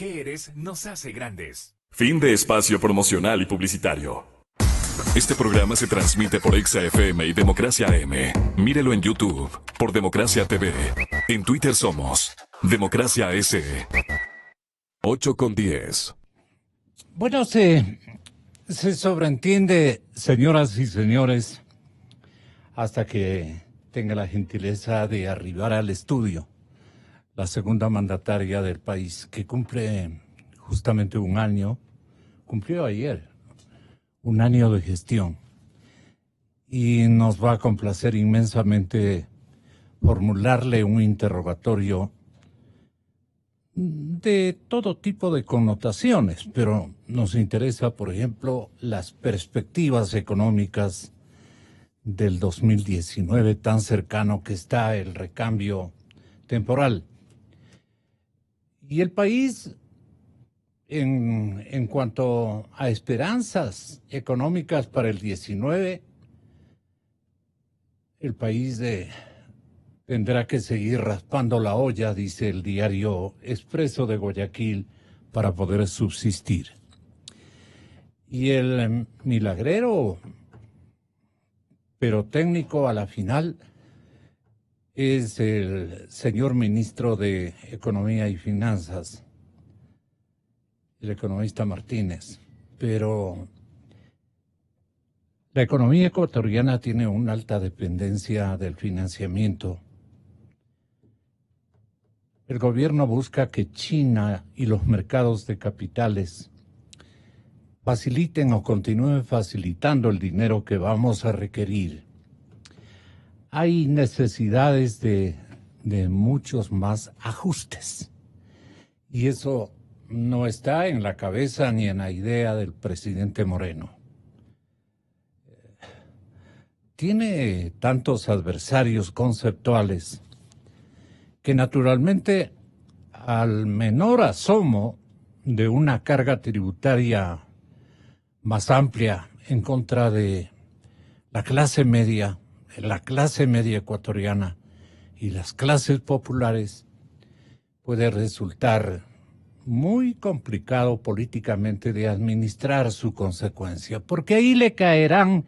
que eres nos hace grandes. Fin de espacio promocional y publicitario. Este programa se transmite por Exa FM y Democracia AM. Mírelo en YouTube por Democracia TV. En Twitter somos Democracia S. 8:10. Bueno, se sobreentiende, señoras y señores, hasta que tenga la gentileza de arribar al estudio, la segunda mandataria del país, que cumple justamente un año, cumplió ayer, un año de gestión. Y nos va a complacer inmensamente formularle un interrogatorio de todo tipo de connotaciones, pero nos interesa, por ejemplo, las perspectivas económicas del 2019, tan cercano que está el recambio temporal. Y el país, en cuanto a esperanzas económicas para el 19, el país tendrá que seguir raspando la olla, dice el diario Expreso de Guayaquil, para poder subsistir. Y el milagrero, pero técnico a la final, es el señor ministro de Economía y Finanzas, el economista Martínez. Pero la economía ecuatoriana tiene una alta dependencia del financiamiento. El gobierno busca que China y los mercados de capitales faciliten o continúen facilitando el dinero que vamos a requerir. Hay necesidades de muchos más ajustes. Y eso no está en la cabeza ni en la idea del presidente Moreno. Tiene tantos adversarios conceptuales que naturalmente al menor asomo de una carga tributaria más amplia en contra de la clase media ecuatoriana y las clases populares, puede resultar muy complicado políticamente de administrar su consecuencia, porque ahí le caerán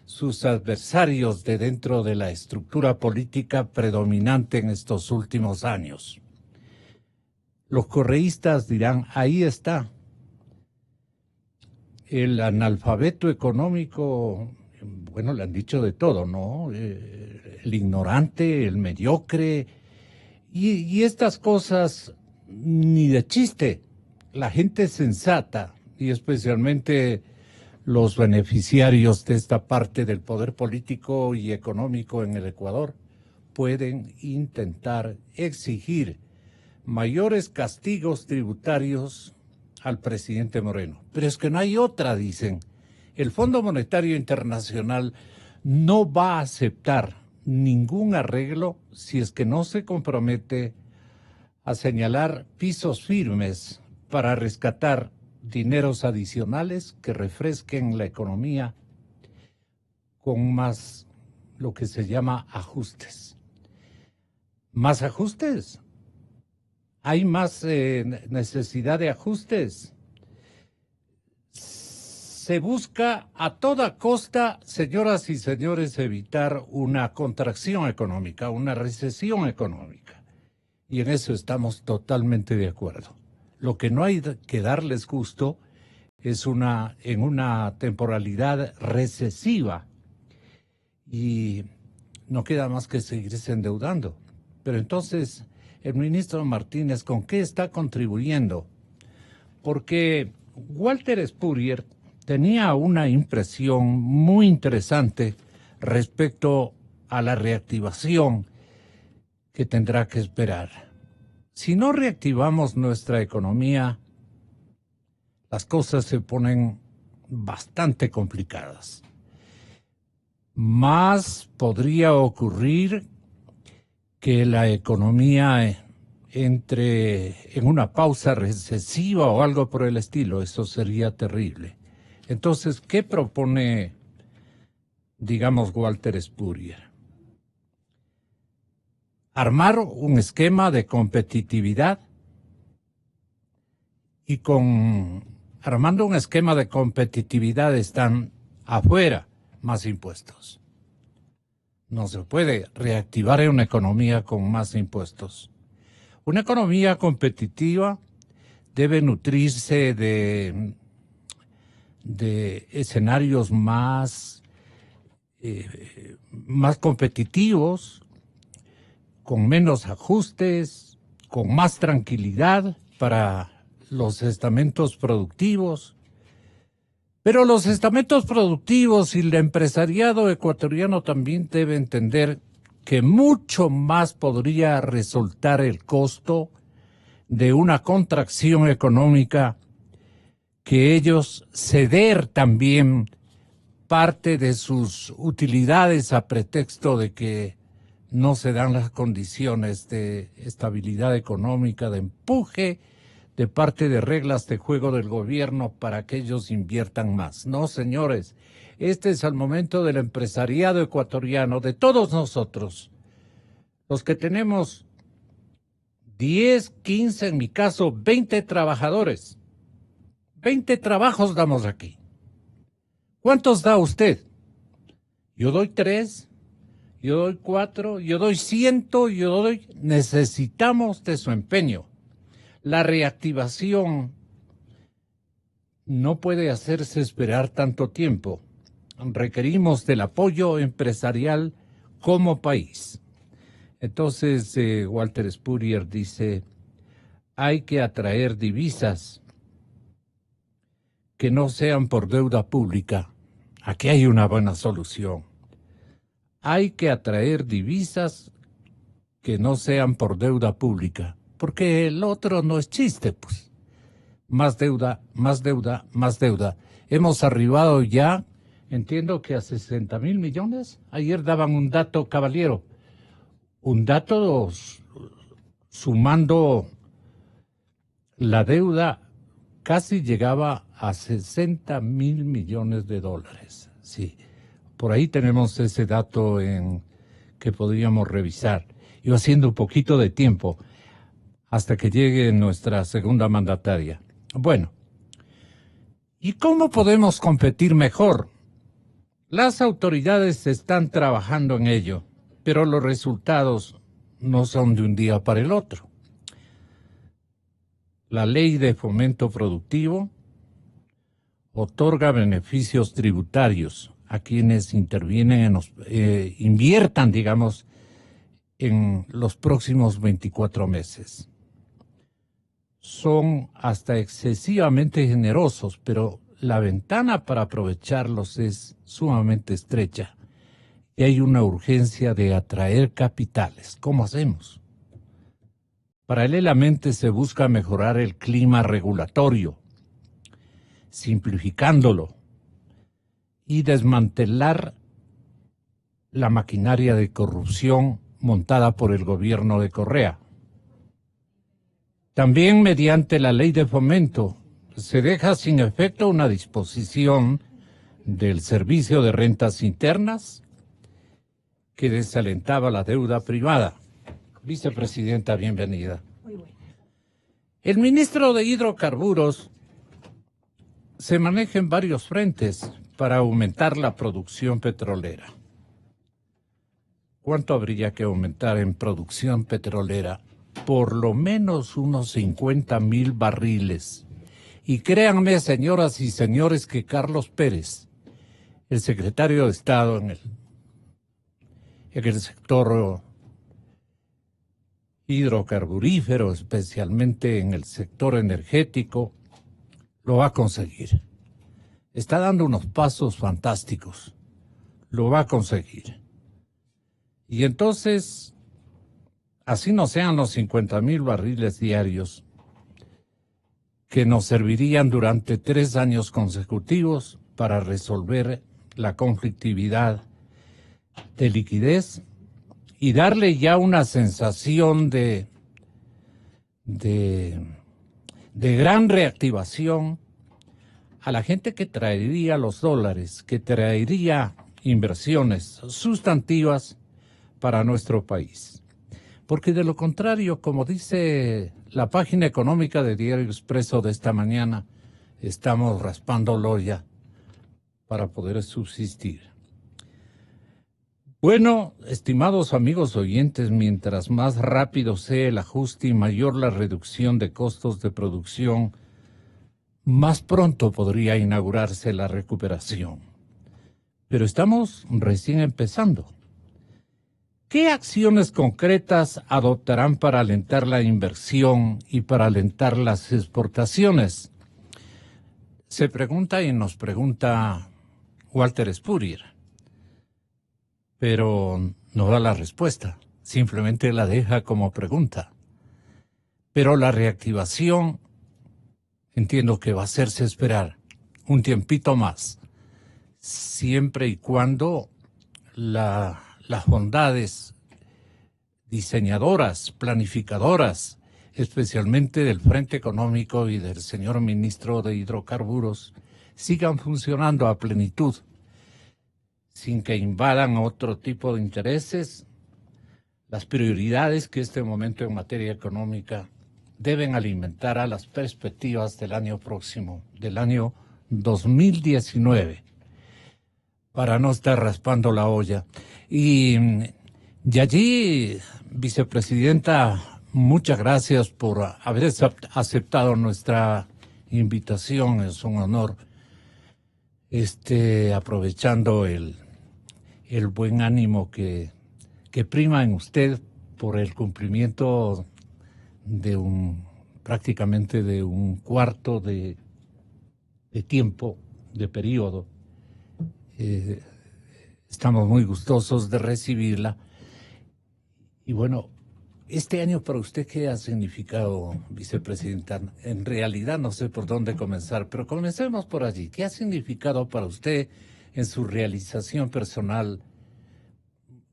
sus adversarios de dentro de la estructura política predominante en estos últimos años. Los correístas dirán, ahí está. El analfabeto económico, bueno, le han dicho de todo, ¿no? El ignorante, el mediocre, y estas cosas ni de chiste. La gente sensata, y especialmente los beneficiarios de esta parte del poder político y económico en el Ecuador, pueden intentar exigir mayores castigos tributarios al presidente Moreno. Pero es que no hay otra, dicen. El Fondo Monetario Internacional no va a aceptar ningún arreglo si es que no se compromete a señalar pisos firmes para rescatar dineros adicionales que refresquen la economía con más lo que se llama ajustes. ¿Más ajustes? Hay más necesidad de ajustes. Se busca a toda costa, señoras y señores, evitar una contracción económica, una recesión económica. Y en eso estamos totalmente de acuerdo. Lo que no hay que darles gusto es en una temporalidad recesiva. Y no queda más que seguirse endeudando. Pero entonces, el ministro Martínez, ¿con qué está contribuyendo? Porque Walter Spurrier tenía una impresión muy interesante respecto a la reactivación que tendrá que esperar. Si no reactivamos nuestra economía, las cosas se ponen bastante complicadas. Más podría ocurrir que la economía entre en una pausa recesiva o algo por el estilo. Eso sería terrible. Entonces, ¿qué propone, digamos, Walter Spurrier? Armar un esquema de competitividad y armando un esquema de competitividad están afuera más impuestos. No se puede reactivar una economía con más impuestos. Una economía competitiva debe nutrirse de escenarios más competitivos, con menos ajustes, con más tranquilidad para los estamentos productivos. Pero los estamentos productivos y el empresariado ecuatoriano también debe entender que mucho más podría resultar el costo de una contracción económica que ellos ceder también parte de sus utilidades a pretexto de que no se dan las condiciones de estabilidad económica, de empuje, de parte de reglas de juego del gobierno para que ellos inviertan más. No, señores, este es el momento del empresariado ecuatoriano, de todos nosotros, los que tenemos 10, 15, en mi caso, 20 trabajadores. 20 trabajos damos aquí. ¿Cuántos da usted? Yo doy 3, yo doy 4, yo doy 100, necesitamos de su empeño. La reactivación no puede hacerse esperar tanto tiempo. Requerimos del apoyo empresarial como país. Entonces, Walter Spurrier dice, hay que atraer divisas que no sean por deuda pública. Aquí hay una buena solución. Hay que atraer divisas que no sean por deuda pública. Porque el otro no es chiste, pues. Más deuda, más deuda, más deuda. Hemos arribado ya, entiendo que a 60,000 millones. Ayer daban un dato, caballero. Un dato sumando la deuda casi llegaba a 60,000 millones de dólares. Sí, por ahí tenemos ese dato que podríamos revisar. Yo haciendo un poquito de tiempo hasta que llegue nuestra segunda mandataria. Bueno, ¿y cómo podemos competir mejor? Las autoridades están trabajando en ello, pero los resultados no son de un día para el otro. La ley de fomento productivo otorga beneficios tributarios a quienes intervienen inviertan, digamos, en los próximos 24 meses. Son hasta excesivamente generosos, pero la ventana para aprovecharlos es sumamente estrecha y hay una urgencia de atraer capitales. ¿Cómo hacemos? Paralelamente se busca mejorar el clima regulatorio, simplificándolo y desmantelar la maquinaria de corrupción montada por el gobierno de Correa. También mediante la ley de fomento se deja sin efecto una disposición del Servicio de Rentas Internas que desalentaba la deuda privada. Vicepresidenta, bienvenida. Muy bueno. El ministro de Hidrocarburos se maneja en varios frentes para aumentar la producción petrolera. ¿Cuánto habría que aumentar en producción petrolera? Por lo menos unos 50,000 barriles. Y créanme, señoras y señores, que Carlos Pérez, el secretario de Estado en el sector hidrocarburífero, especialmente en el sector energético, lo va a conseguir. Está dando unos pasos fantásticos. Lo va a conseguir. Y entonces, así no sean los 50,000 barriles diarios que nos servirían durante 3 años consecutivos para resolver la conflictividad de liquidez y darle ya una sensación de gran reactivación a la gente que traería los dólares, que traería inversiones sustantivas para nuestro país. porque de lo contrario, como dice la página económica de Diario Expreso de esta mañana, estamos raspando loya para poder subsistir. Bueno, estimados amigos oyentes, mientras más rápido sea el ajuste y mayor la reducción de costos de producción, más pronto podría inaugurarse la recuperación. Pero estamos recién empezando. ¿Qué acciones concretas adoptarán para alentar la inversión y para alentar las exportaciones? Se pregunta y nos pregunta Walter Spurrier, pero no da la respuesta, simplemente la deja como pregunta. Pero la reactivación entiendo que va a hacerse esperar un tiempito más, siempre y cuando las bondades diseñadoras, planificadoras, especialmente del Frente Económico y del señor ministro de Hidrocarburos, sigan funcionando a plenitud, sin que invadan otro tipo de intereses. Las prioridades que este momento en materia económica deben alimentar a las perspectivas del año próximo, del año 2019, para no estar raspando la olla. Y allí, vicepresidenta, muchas gracias por haber aceptado nuestra invitación, es un honor. Aprovechando el buen ánimo que prima en usted por el cumplimiento de prácticamente de un cuarto de tiempo, de periodo. Estamos muy gustosos de recibirla. Y bueno, este año para usted, ¿qué ha significado, vicepresidenta? En realidad no sé por dónde comenzar, pero comencemos por allí. ¿Qué ha significado para usted en su realización personal?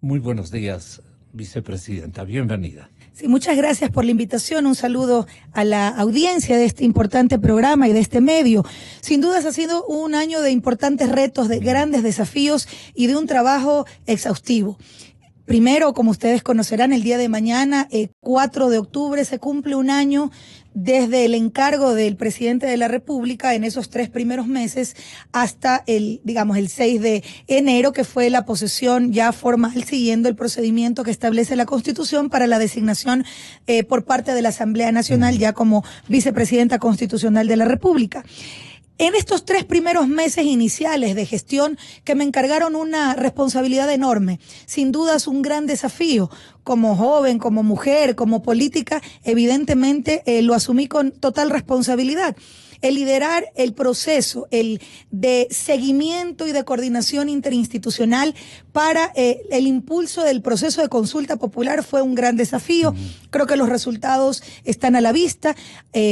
Muy buenos días, vicepresidenta. Bienvenida. Sí, muchas gracias por la invitación. Un saludo a la audiencia de este importante programa y de este medio. Sin dudas ha sido un año de importantes retos, de grandes desafíos y de un trabajo exhaustivo. Primero, como ustedes conocerán, el día de mañana, 4 de octubre, se cumple un año desde el encargo del presidente de la República en esos 3 primeros meses hasta el 6 de enero, que fue la posesión ya formal siguiendo el procedimiento que establece la Constitución para la designación por parte de la Asamblea Nacional ya como vicepresidenta constitucional de la República. En estos 3 primeros meses iniciales de gestión que me encargaron una responsabilidad enorme, sin dudas un gran desafío, como joven, como mujer, como política, evidentemente lo asumí con total responsabilidad. El liderar el proceso, el de seguimiento y de coordinación interinstitucional para el impulso del proceso de consulta popular fue un gran desafío. Creo que los resultados están a la vista.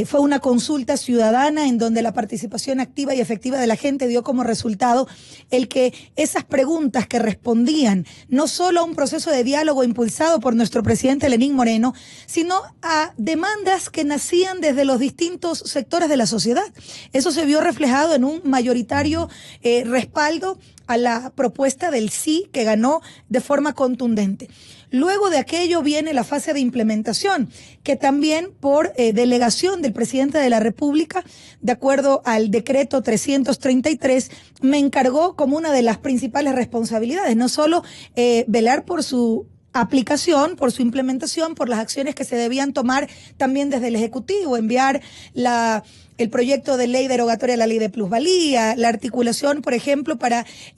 Fue una consulta ciudadana en donde la participación activa y efectiva de la gente dio como resultado el que esas preguntas que respondían no solo a un proceso de diálogo impulsado por nuestro presidente Lenín Moreno, sino a demandas que nacían desde los distintos sectores de la sociedad. Eso se vio reflejado en un mayoritario respaldo a la propuesta del sí, que ganó de forma contundente. Luego de aquello viene la fase de implementación, que también por delegación del presidente de la República, de acuerdo al decreto 333, me encargó como una de las principales responsabilidades, no solo velar por su aplicación, por su implementación, por las acciones que se debían tomar también desde el Ejecutivo, enviar el proyecto de ley derogatoria a la ley de plusvalía, la articulación, por ejemplo,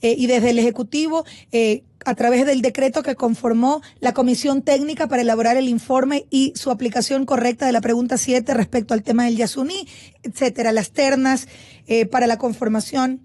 y desde el Ejecutivo, a través del decreto que conformó la Comisión Técnica para elaborar el informe y su aplicación correcta de la pregunta 7 respecto al tema del Yasuní, etcétera, las ternas para la conformación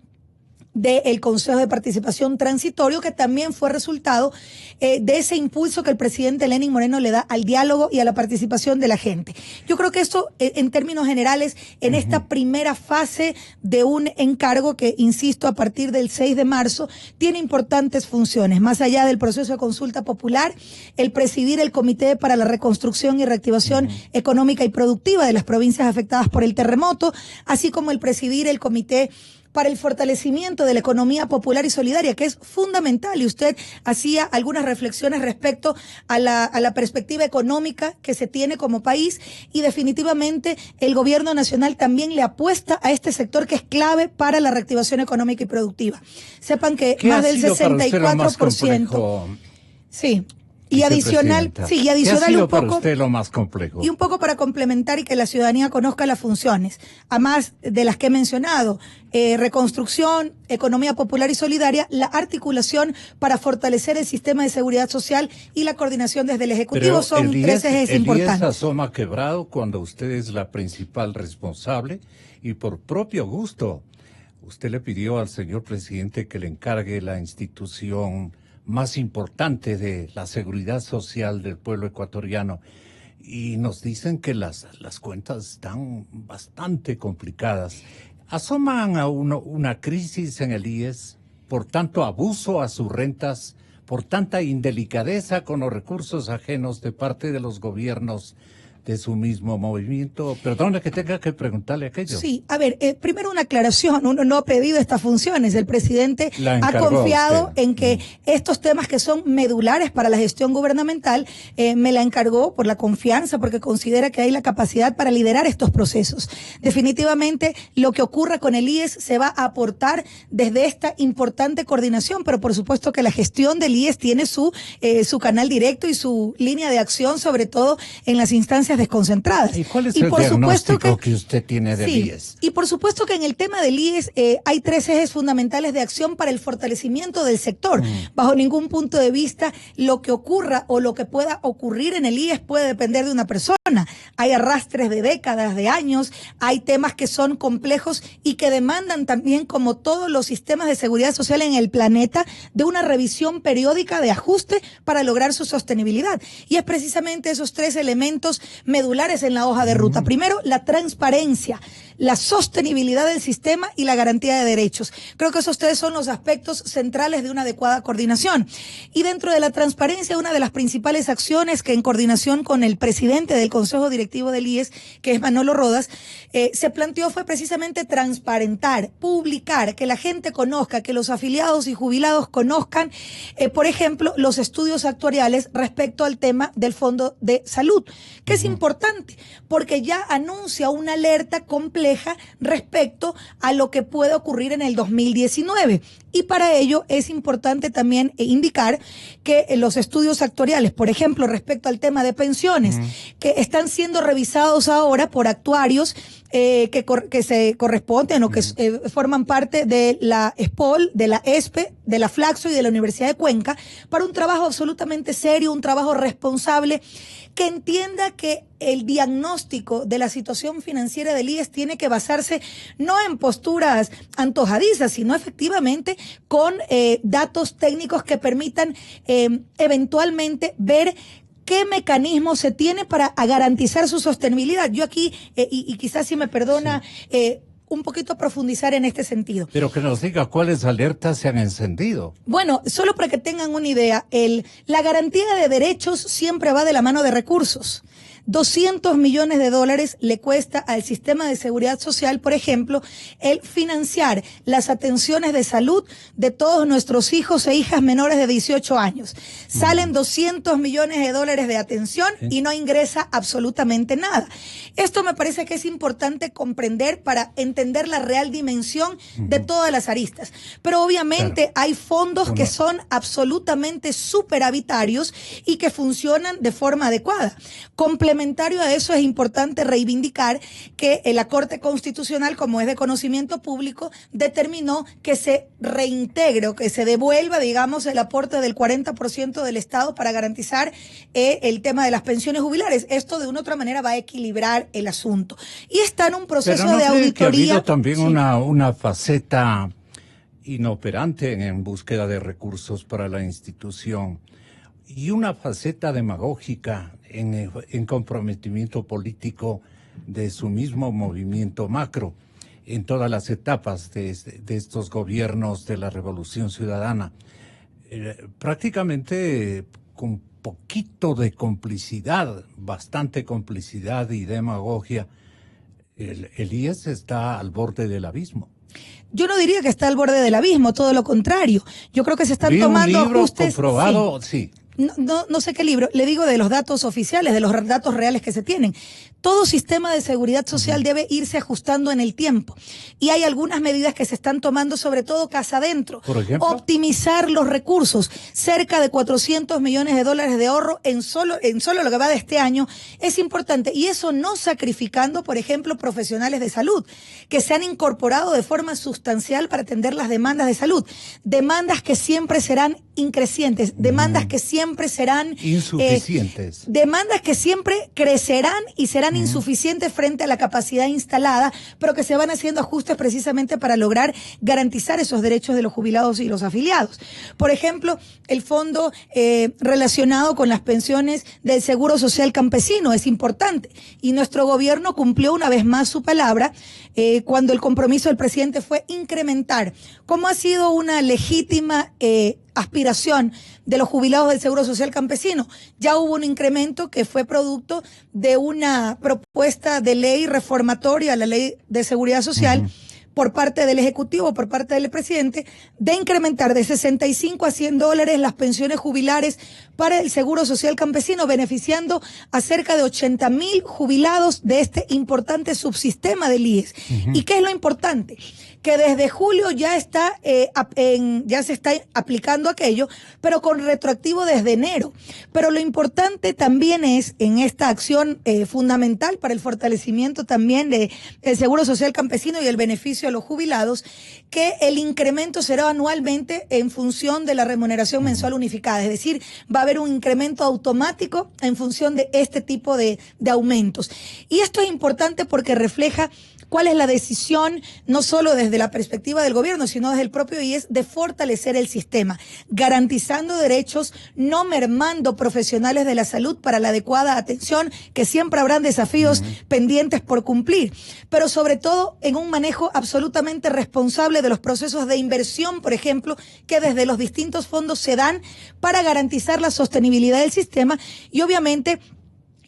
del Consejo de Participación Transitorio, que también fue resultado de ese impulso que el presidente Lenín Moreno le da al diálogo y a la participación de la gente. Yo creo que esto, en términos generales, en esta primera fase de un encargo que, insisto, a partir del 6 de marzo, tiene importantes funciones. Más allá del proceso de consulta popular, el presidir el Comité para la Reconstrucción y Reactivación Económica y Productiva de las provincias afectadas por el terremoto, así como el presidir el Comité para el fortalecimiento de la economía popular y solidaria, que es fundamental. Y usted hacía algunas reflexiones respecto a la perspectiva económica que se tiene como país, y definitivamente el gobierno nacional también le apuesta a este sector, que es clave para la reactivación económica y productiva. Sepan que más del 64%. Sí. Y adicional, ¿Qué ha sido un poco para usted lo más complejo? Y un poco para complementar y que la ciudadanía conozca las funciones, además de las que he mencionado: reconstrucción, economía popular y solidaria, la articulación para fortalecer el sistema de seguridad social y la coordinación desde el Ejecutivo. Pero son tres ejes importantes. El IES asoma quebrado cuando usted es la principal responsable, y por propio gusto usted le pidió al señor presidente que le encargue la institución más importante de la seguridad social del pueblo ecuatoriano, y nos dicen que las cuentas están bastante complicadas. Asoman a una crisis en el IES por tanto abuso a sus rentas, por tanta indelicadeza con los recursos ajenos de parte de los gobiernos de su mismo movimiento. Perdone que tenga que preguntarle aquello. Sí, a ver, primero una aclaración: uno no ha pedido estas funciones. El presidente ha confiado en que estos temas que son medulares para la gestión gubernamental, me la encargó por la confianza, porque considera que hay la capacidad para liderar estos procesos. Definitivamente lo que ocurra con el IES se va a aportar desde esta importante coordinación, pero por supuesto que la gestión del IES tiene su canal directo y su línea de acción, sobre todo en las instancias desconcentradas. ¿Y cuál es el diagnóstico que usted tiene del IES? Y por supuesto que en el tema del IES hay tres ejes fundamentales de acción para el fortalecimiento del sector. Bajo ningún punto de vista lo que ocurra o lo que pueda ocurrir en el IES puede depender de una persona. Hay arrastres de décadas, de años, hay temas que son complejos y que demandan también, como todos los sistemas de seguridad social en el planeta, de una revisión periódica de ajuste para lograr su sostenibilidad. Y es precisamente esos tres elementos medulares en la hoja de ruta. Primero, la transparencia, la sostenibilidad del sistema y la garantía de derechos. Creo que esos tres son los aspectos centrales de una adecuada coordinación. Y dentro de la transparencia, una de las principales acciones que, en coordinación con el presidente del Consejo Directivo del IES, que es Manolo Rodas, se planteó fue precisamente transparentar, publicar, que la gente conozca, que los afiliados y jubilados conozcan, por ejemplo, los estudios actuariales respecto al tema del Fondo de Salud, que es importante porque ya anuncia una alerta compleja respecto a lo que puede ocurrir en el 2019. Y para ello es importante también indicar que los estudios actuariales, por ejemplo, respecto al tema de pensiones, que están siendo revisados ahora por actuarios que se corresponden o que forman parte de la ESPOL, de la ESPE, de la Flaxo y de la Universidad de Cuenca, para un trabajo absolutamente serio, un trabajo responsable, que entienda que el diagnóstico de la situación financiera del IES tiene que basarse no en posturas antojadizas, sino efectivamente con datos técnicos que permitan eventualmente ver qué mecanismo se tiene para garantizar su sostenibilidad. Yo aquí, y quizás si me perdona, un poquito profundizar en este sentido. Pero que nos diga cuáles alertas se han encendido. Bueno, solo para que tengan una idea, la garantía de derechos siempre va de la mano de recursos. 200 millones de dólares le cuesta al sistema de seguridad social, por ejemplo, el financiar las atenciones de salud de todos nuestros hijos e hijas menores de 18 años. Salen 200 millones de dólares de atención y no ingresa absolutamente nada. Esto me parece que es importante comprender para entender la real dimensión de todas las aristas. Pero obviamente hay fondos que son absolutamente superavitarios y que funcionan de forma adecuada. Complementario a eso, es importante reivindicar que la Corte Constitucional, como es de conocimiento público, determinó que se reintegre o que se devuelva, digamos, el aporte del 40% del Estado para garantizar el tema de las pensiones jubilares. Esto de una u otra manera va a equilibrar el asunto. Y está en un proceso de auditoría. Que ha habido también una faceta inoperante en búsqueda de recursos para la institución y una faceta demagógica en comprometimiento político de su mismo movimiento macro en todas las etapas de estos gobiernos de la Revolución Ciudadana. Prácticamente con poquito de complicidad, bastante complicidad y demagogia, el IES está al borde del abismo. Yo no diría que está al borde del abismo, todo lo contrario. Yo creo que se están Vi tomando un libro ajustes. comprobado, sí. No sé qué libro, le digo de los datos oficiales, de los datos reales que se tienen. Todo sistema de seguridad social debe irse ajustando en el tiempo. Y hay algunas medidas que se están tomando, sobre todo casa adentro. Por ejemplo, optimizar los recursos. Cerca de $400 millones de ahorro en solo lo que va de este año es importante. Y eso no sacrificando, por ejemplo, profesionales de salud, que se han incorporado de forma sustancial para atender las demandas de salud. Demandas que siempre serán increcientes, demandas que siempre serán insuficientes. Demandas que siempre crecerán y serán insuficientes frente a la capacidad instalada, pero que se van haciendo ajustes precisamente para lograr garantizar esos derechos de los jubilados y los afiliados. Por ejemplo, el fondo relacionado con las pensiones del Seguro Social Campesino es importante y nuestro gobierno cumplió una vez más su palabra cuando el compromiso del presidente fue incrementar, como ha sido una legítima aspiración de los jubilados del Seguro Social Campesino. Ya hubo un incremento que fue producto de una propuesta de ley reformatoria a la Ley de Seguridad Social por parte del Ejecutivo, por parte del presidente, de incrementar de $65 a $100 las pensiones jubilares para el Seguro Social Campesino, beneficiando a cerca de 80,000 jubilados de este importante subsistema del IES. ¿Y qué es lo importante? Que desde julio ya ya se está aplicando aquello, pero con retroactivo desde enero. Pero lo importante también es, en esta acción fundamental para el fortalecimiento también del Seguro Social Campesino y el beneficio a los jubilados, que el incremento será anualmente en función de la remuneración mensual unificada. Es decir, va a haber un incremento automático en función de este tipo de aumentos. Y esto es importante porque refleja cuál es la decisión, no solo desde la perspectiva del gobierno, sino desde el propio IES, de fortalecer el sistema, garantizando derechos, no mermando profesionales de la salud para la adecuada atención, que siempre habrán desafíos pendientes por cumplir, pero sobre todo en un manejo absolutamente responsable de los procesos de inversión, por ejemplo, que desde los distintos fondos se dan para garantizar la sostenibilidad del sistema y obviamente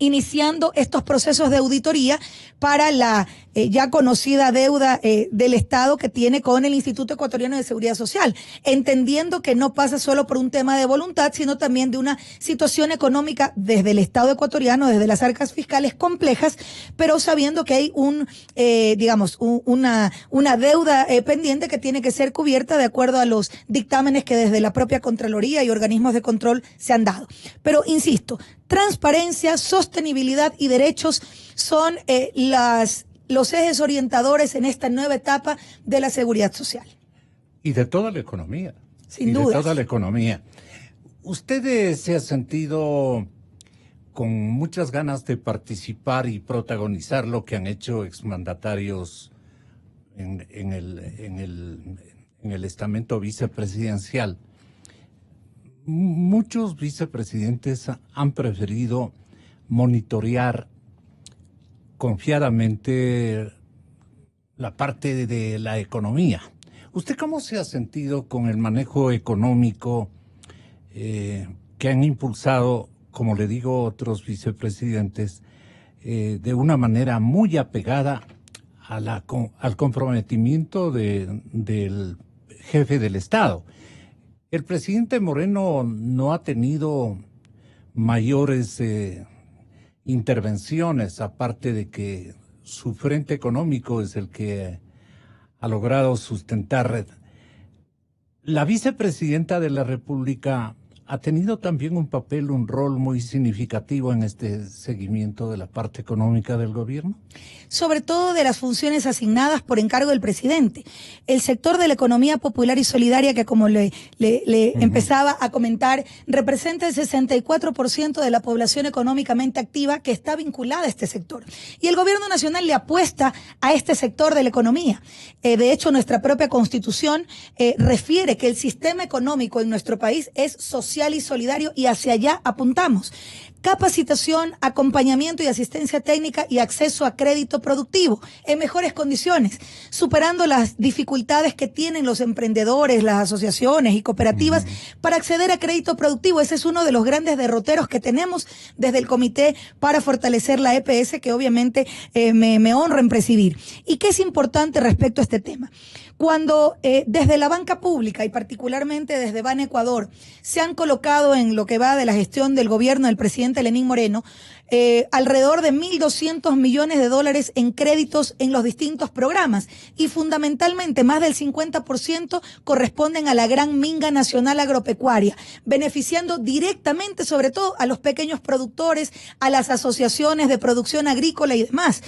iniciando estos procesos de auditoría para la ya conocida deuda del Estado que tiene con el Instituto Ecuatoriano de Seguridad Social, entendiendo que no pasa solo por un tema de voluntad, sino también de una situación económica desde el Estado ecuatoriano, desde las arcas fiscales complejas, pero sabiendo que hay una deuda pendiente que tiene que ser cubierta de acuerdo a los dictámenes que desde la propia Contraloría y organismos de control se han dado. Pero insisto, transparencia, sostenibilidad y derechos son los ejes orientadores en esta nueva etapa de la seguridad social. Y de toda la economía. Sin duda. De toda la economía. ¿Usted se ha sentido con muchas ganas de participar y protagonizar lo que han hecho exmandatarios en el estamento vicepresidencial? Muchos vicepresidentes han preferido monitorear confiadamente la parte de la economía. ¿Usted cómo se ha sentido con el manejo económico que han impulsado, como le digo, otros vicepresidentes, de una manera muy apegada al comprometimiento del jefe del Estado? El presidente Moreno no ha tenido mayores intervenciones, aparte de que su frente económico es el que ha logrado sustentar. La vicepresidenta de la República ha tenido también un rol muy significativo en este seguimiento de la parte económica del gobierno. Sobre todo de las funciones asignadas por encargo del presidente. El sector de la economía popular y solidaria, que como le empezaba a comentar, representa el 64% de la población económicamente activa que está vinculada a este sector. Y el gobierno nacional le apuesta a este sector de la economía. De hecho, nuestra propia Constitución refiere que el sistema económico en nuestro país es social social y solidario, y hacia allá apuntamos. Capacitación, acompañamiento y asistencia técnica y acceso a crédito productivo en mejores condiciones, superando las dificultades que tienen los emprendedores, las asociaciones y cooperativas para acceder a crédito productivo. Ese es uno de los grandes derroteros que tenemos desde el Comité para Fortalecer la EPS, que obviamente me honra en presidir. ¿Y qué es importante respecto a este tema? Cuando desde la banca pública y particularmente desde Ban Ecuador se han colocado en lo que va de la gestión del gobierno del presidente Lenín Moreno alrededor de 1.200 millones de dólares en créditos en los distintos programas, y fundamentalmente más del 50% corresponden a la gran minga nacional agropecuaria, beneficiando directamente sobre todo a los pequeños productores, a las asociaciones de producción agrícola y demás.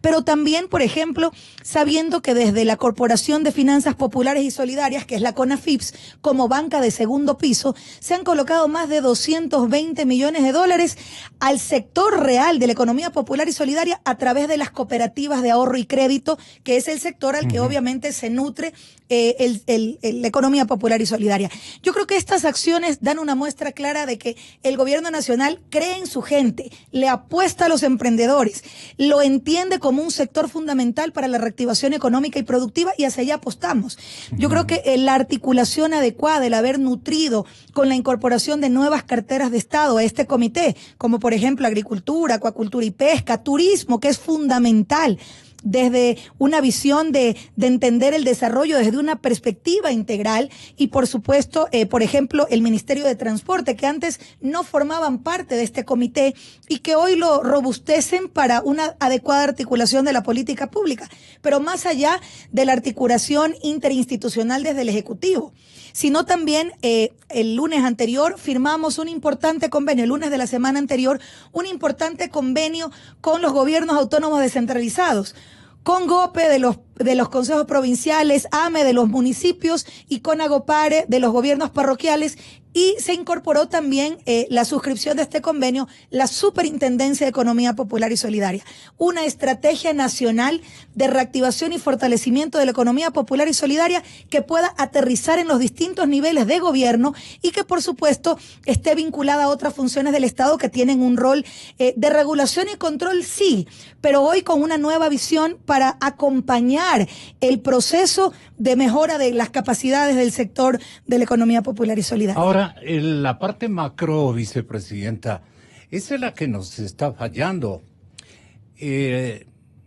Pero también, por ejemplo, sabiendo que desde la Corporación de Finanzas Populares y Solidarias, que es la CONAFIPS, como banca de segundo piso, se han colocado más de 220 millones de dólares al sector real de la economía popular y solidaria a través de las cooperativas de ahorro y crédito, que es el sector al que obviamente se nutre la economía popular y solidaria. Yo creo que estas acciones dan una muestra clara de que el gobierno nacional cree en su gente, le apuesta a los emprendedores, lo entiende como un sector fundamental para la reactivación económica y productiva, y hacia allá apostamos. Yo creo que la articulación adecuada, el haber nutrido con la incorporación de nuevas carteras de Estado a este comité, como por ejemplo agricultura, acuacultura y pesca, turismo, que es fundamental, desde una visión de entender el desarrollo desde una perspectiva integral, y por supuesto, por ejemplo, el Ministerio de Transporte, que antes no formaban parte de este comité y que hoy lo robustecen para una adecuada articulación de la política pública, pero más allá de la articulación interinstitucional desde el Ejecutivo, sino también el lunes anterior firmamos un importante convenio, el lunes de la semana anterior, un importante convenio con los gobiernos autónomos descentralizados, con GOPE de los consejos provinciales, AME de los municipios y con AGOPARE de los gobiernos parroquiales, y se incorporó también la suscripción de este convenio, la Superintendencia de Economía Popular y Solidaria, una estrategia nacional de reactivación y fortalecimiento de la economía popular y solidaria que pueda aterrizar en los distintos niveles de gobierno y que por supuesto esté vinculada a otras funciones del Estado que tienen un rol de regulación y control, sí, pero hoy con una nueva visión para acompañar el proceso de mejora de las capacidades del sector de la economía popular y solidaria. Ahora, la parte macro, vicepresidenta, esa es la que nos está fallando.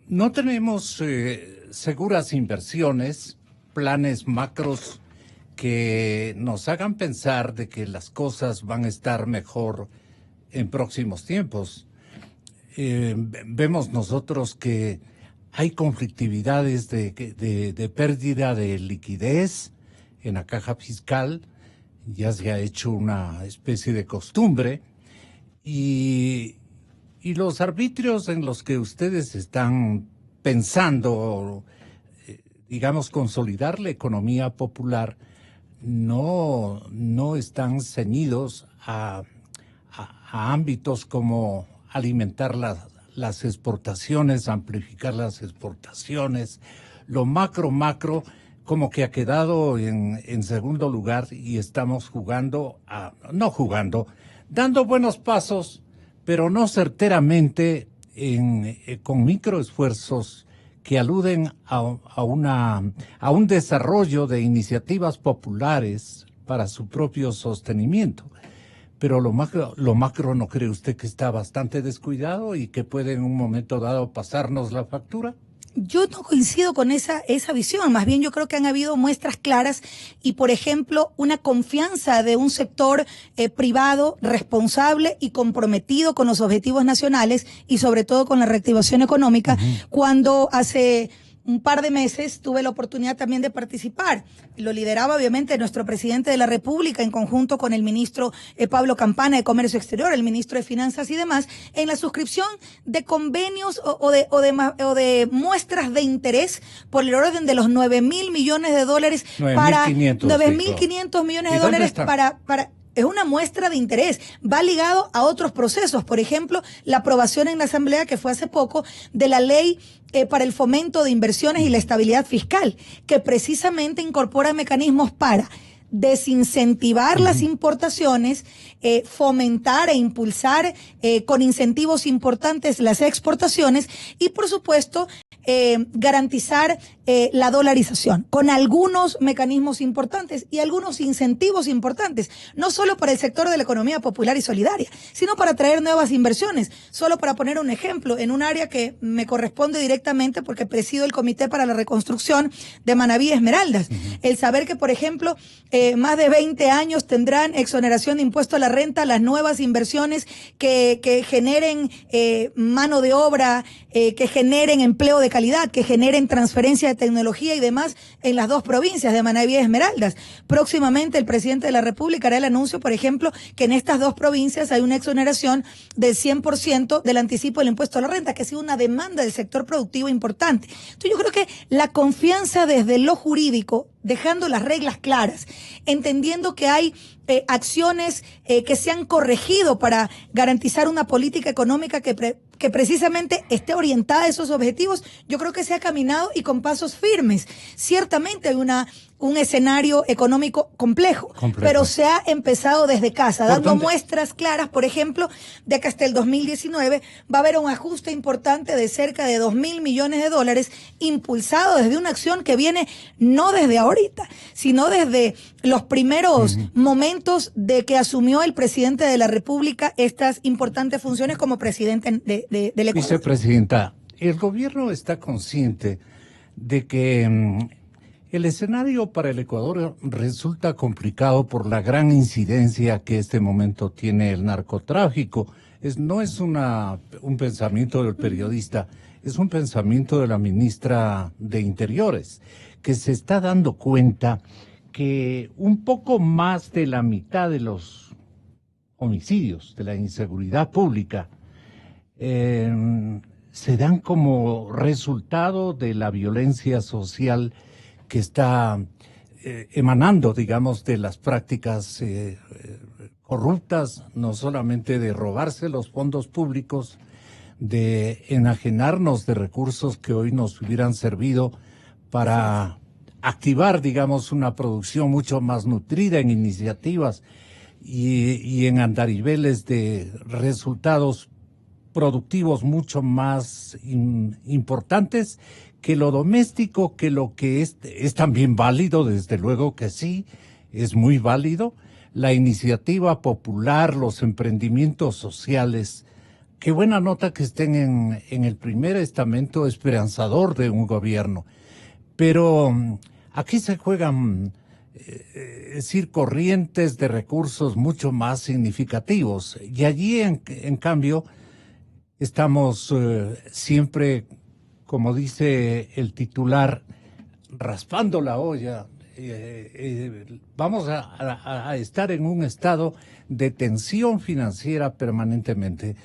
No tenemos seguras inversiones, planes macros que nos hagan pensar de que las cosas van a estar mejor en próximos tiempos. Vemos nosotros que hay conflictividades de pérdida de liquidez en la caja fiscal, ya se ha hecho una especie de costumbre, y los arbitrios en los que ustedes están pensando, digamos, consolidar la economía popular, no están ceñidos a ámbitos como alimentar las exportaciones, amplificar las exportaciones. Lo macro como que ha quedado en segundo lugar, y estamos dando buenos pasos, pero no certeramente con microesfuerzos que aluden a un desarrollo de iniciativas populares para su propio sostenimiento. Pero lo macro, ¿no cree usted que está bastante descuidado y que puede en un momento dado pasarnos la factura? Yo no coincido con esa visión, más bien yo creo que han habido muestras claras y, por ejemplo, una confianza de un sector privado responsable y comprometido con los objetivos nacionales y sobre todo con la reactivación económica, cuando hace un par de meses tuve la oportunidad también de participar. Lo lideraba obviamente nuestro presidente de la República en conjunto con el ministro Pablo Campana de Comercio Exterior, el ministro de Finanzas y demás, en la suscripción de convenios o de muestras de interés por el orden de los 9.000 millones de dólares para 9.500 millones de dólares para es una muestra de interés, va ligado a otros procesos, por ejemplo, la aprobación en la Asamblea que fue hace poco de la ley para el fomento de inversiones y la estabilidad fiscal, que precisamente incorpora mecanismos para desincentivar las importaciones, fomentar e impulsar con incentivos importantes las exportaciones y, por supuesto, garantizar la dolarización con algunos mecanismos importantes y algunos incentivos importantes, no solo para el sector de la economía popular y solidaria, sino para traer nuevas inversiones. Solo para poner un ejemplo, en un área que me corresponde directamente porque presido el Comité para la Reconstrucción de Manabí Esmeraldas, el saber que, por ejemplo, más de 20 años tendrán exoneración de impuesto a la renta las nuevas inversiones que generen mano de obra, que generen empleo de calidad, que generen transferencia de tecnología y demás en las dos provincias de Manabí y Esmeraldas. Próximamente el presidente de la República hará el anuncio, por ejemplo, que en estas dos provincias hay una exoneración del 100% del anticipo del impuesto a la renta, que ha sido una demanda del sector productivo importante. Entonces yo creo que la confianza desde lo jurídico, dejando las reglas claras, entendiendo que hay acciones que se han corregido para garantizar una política económica que precisamente esté orientada a esos objetivos, yo creo que se ha caminado y con pasos firmes. Ciertamente hay un escenario económico complejo, pero se ha empezado desde casa, dando muestras claras, por ejemplo, de que hasta el 2019 va a haber un ajuste importante de cerca de 2.000 millones de dólares, impulsado desde una acción que viene no desde ahorita, sino desde los primeros momentos de que asumió el presidente de la República estas importantes funciones como presidente del Ecuador. Vicepresidenta, el gobierno está consciente de que el escenario para el Ecuador resulta complicado por la gran incidencia que este momento tiene el narcotráfico. No es un pensamiento del periodista, es un pensamiento de la ministra de Interiores, que se está dando cuenta que un poco más de la mitad de los homicidios, de la inseguridad pública, se dan como resultado de la violencia social que está emanando, digamos, de las prácticas corruptas, no solamente de robarse los fondos públicos, de enajenarnos de recursos que hoy nos hubieran servido para activar, digamos, una producción mucho más nutrida en iniciativas y en andariveles de resultados productivos mucho más importantes que lo doméstico, que lo que es también válido, desde luego que sí, es muy válido, la iniciativa popular, los emprendimientos sociales. Qué buena nota que estén en el primer estamento esperanzador de un gobierno. Pero aquí se juegan, es decir, corrientes de recursos mucho más significativos. Y allí, en cambio, estamos siempre, como dice el titular, raspando la olla. Vamos a estar en un estado de tensión financiera permanentemente.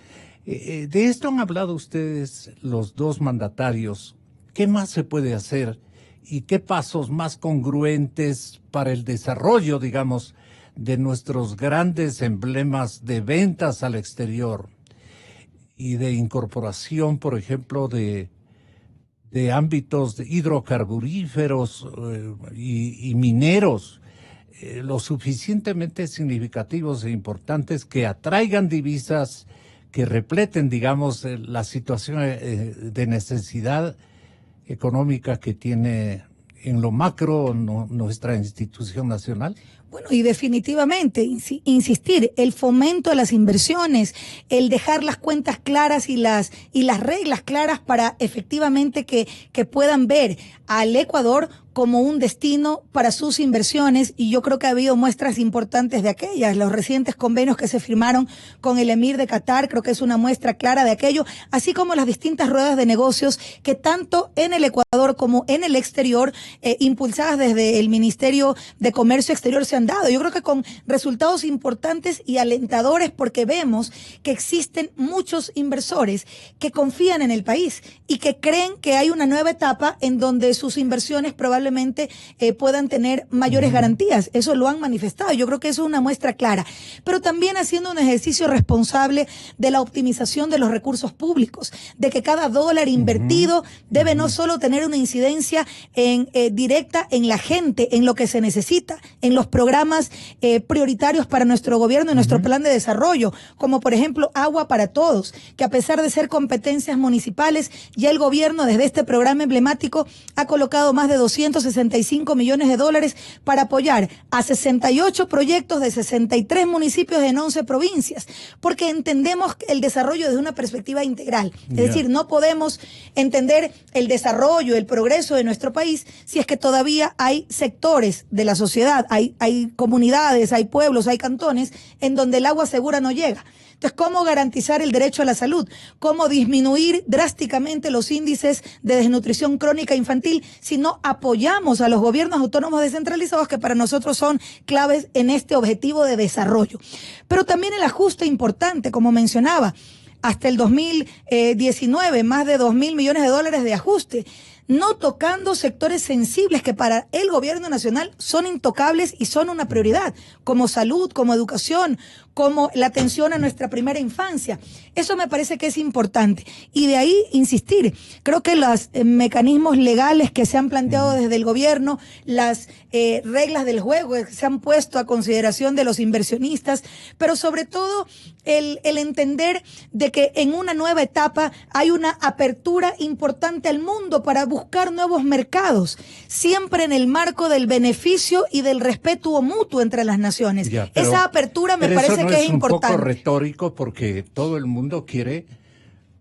De esto han hablado ustedes, los dos mandatarios. ¿Qué más se puede hacer y qué pasos más congruentes para el desarrollo, digamos, de nuestros grandes emblemas de ventas al exterior y de incorporación, por ejemplo, de ámbitos hidrocarburíferos y mineros, lo suficientemente significativos e importantes que atraigan divisas, que repleten, digamos, la situación de necesidad económica que tiene en lo macro nuestra institución nacional? Bueno, y definitivamente, insistir, el fomento de las inversiones, el dejar las cuentas claras y las reglas claras para efectivamente que puedan ver al Ecuador como un destino para sus inversiones, y yo creo que ha habido muestras importantes de aquellas. Los recientes convenios que se firmaron con el emir de Qatar, creo que es una muestra clara de aquello, así como las distintas ruedas de negocios que tanto en el Ecuador como en el exterior, impulsadas desde el Ministerio de Comercio Exterior, se han dado. Yo creo que con resultados importantes y alentadores, porque vemos que existen muchos inversores que confían en el país y que creen que hay una nueva etapa en donde sus inversiones probablemente puedan tener mayores garantías. Eso lo han manifestado. Yo creo que eso es una muestra clara. Pero también haciendo un ejercicio responsable de la optimización de los recursos públicos, de que cada dólar invertido debe no solo tener una incidencia directa en la gente, en lo que se necesita, en los programas programas prioritarios para nuestro gobierno y nuestro plan de desarrollo, como por ejemplo Agua para Todos, que a pesar de ser competencias municipales, ya el gobierno desde este programa emblemático ha colocado más de 265 millones de dólares para apoyar a 68 proyectos de 63 municipios en 11 provincias, porque entendemos el desarrollo desde una perspectiva integral. Es decir, no podemos entender el desarrollo, el progreso de nuestro país si es que todavía hay sectores de la sociedad, hay comunidades, hay pueblos, hay cantones en donde el agua segura no llega. Entonces, ¿cómo garantizar el derecho a la salud? ¿Cómo disminuir drásticamente los índices de desnutrición crónica infantil si no apoyamos a los gobiernos autónomos descentralizados que para nosotros son claves en este objetivo de desarrollo? Pero también el ajuste importante, como mencionaba, hasta el 2019, más de 2.000 millones de dólares de ajuste, no tocando sectores sensibles que para el gobierno nacional son intocables y son una prioridad, como salud, como educación, como la atención a nuestra primera infancia. Eso me parece que es importante. Y de ahí insistir, creo que los mecanismos legales que se han planteado desde el gobierno, las reglas del juego que se han puesto a consideración de los inversionistas, pero sobre todo el entender de que en una nueva etapa hay una apertura importante al mundo para buscar nuevos mercados, siempre en el marco del beneficio y del respeto mutuo entre las naciones. Esa apertura me parece que es importante. Es un poco retórico porque todo el mundo quiere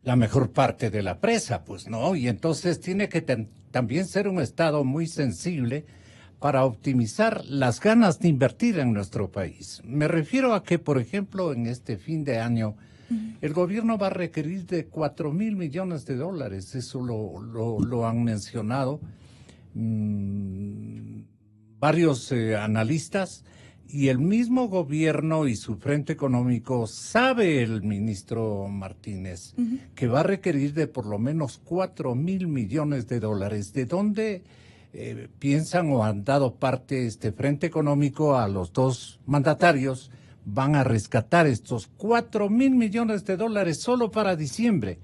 la mejor parte de la presa, pues, ¿no? Y entonces tiene que también ser un Estado muy sensible para optimizar las ganas de invertir en nuestro país. Me refiero a que, por ejemplo, en este fin de año, el gobierno va a requerir de 4.000 millones de dólares, eso lo han mencionado varios analistas, y el mismo gobierno y su frente económico sabe, el ministro Martínez, que va a requerir de por lo menos 4.000 millones de dólares. ¿De dónde piensan o han dado parte este frente económico a los dos mandatarios? Van a rescatar estos 4.000 millones de dólares solo para diciembre.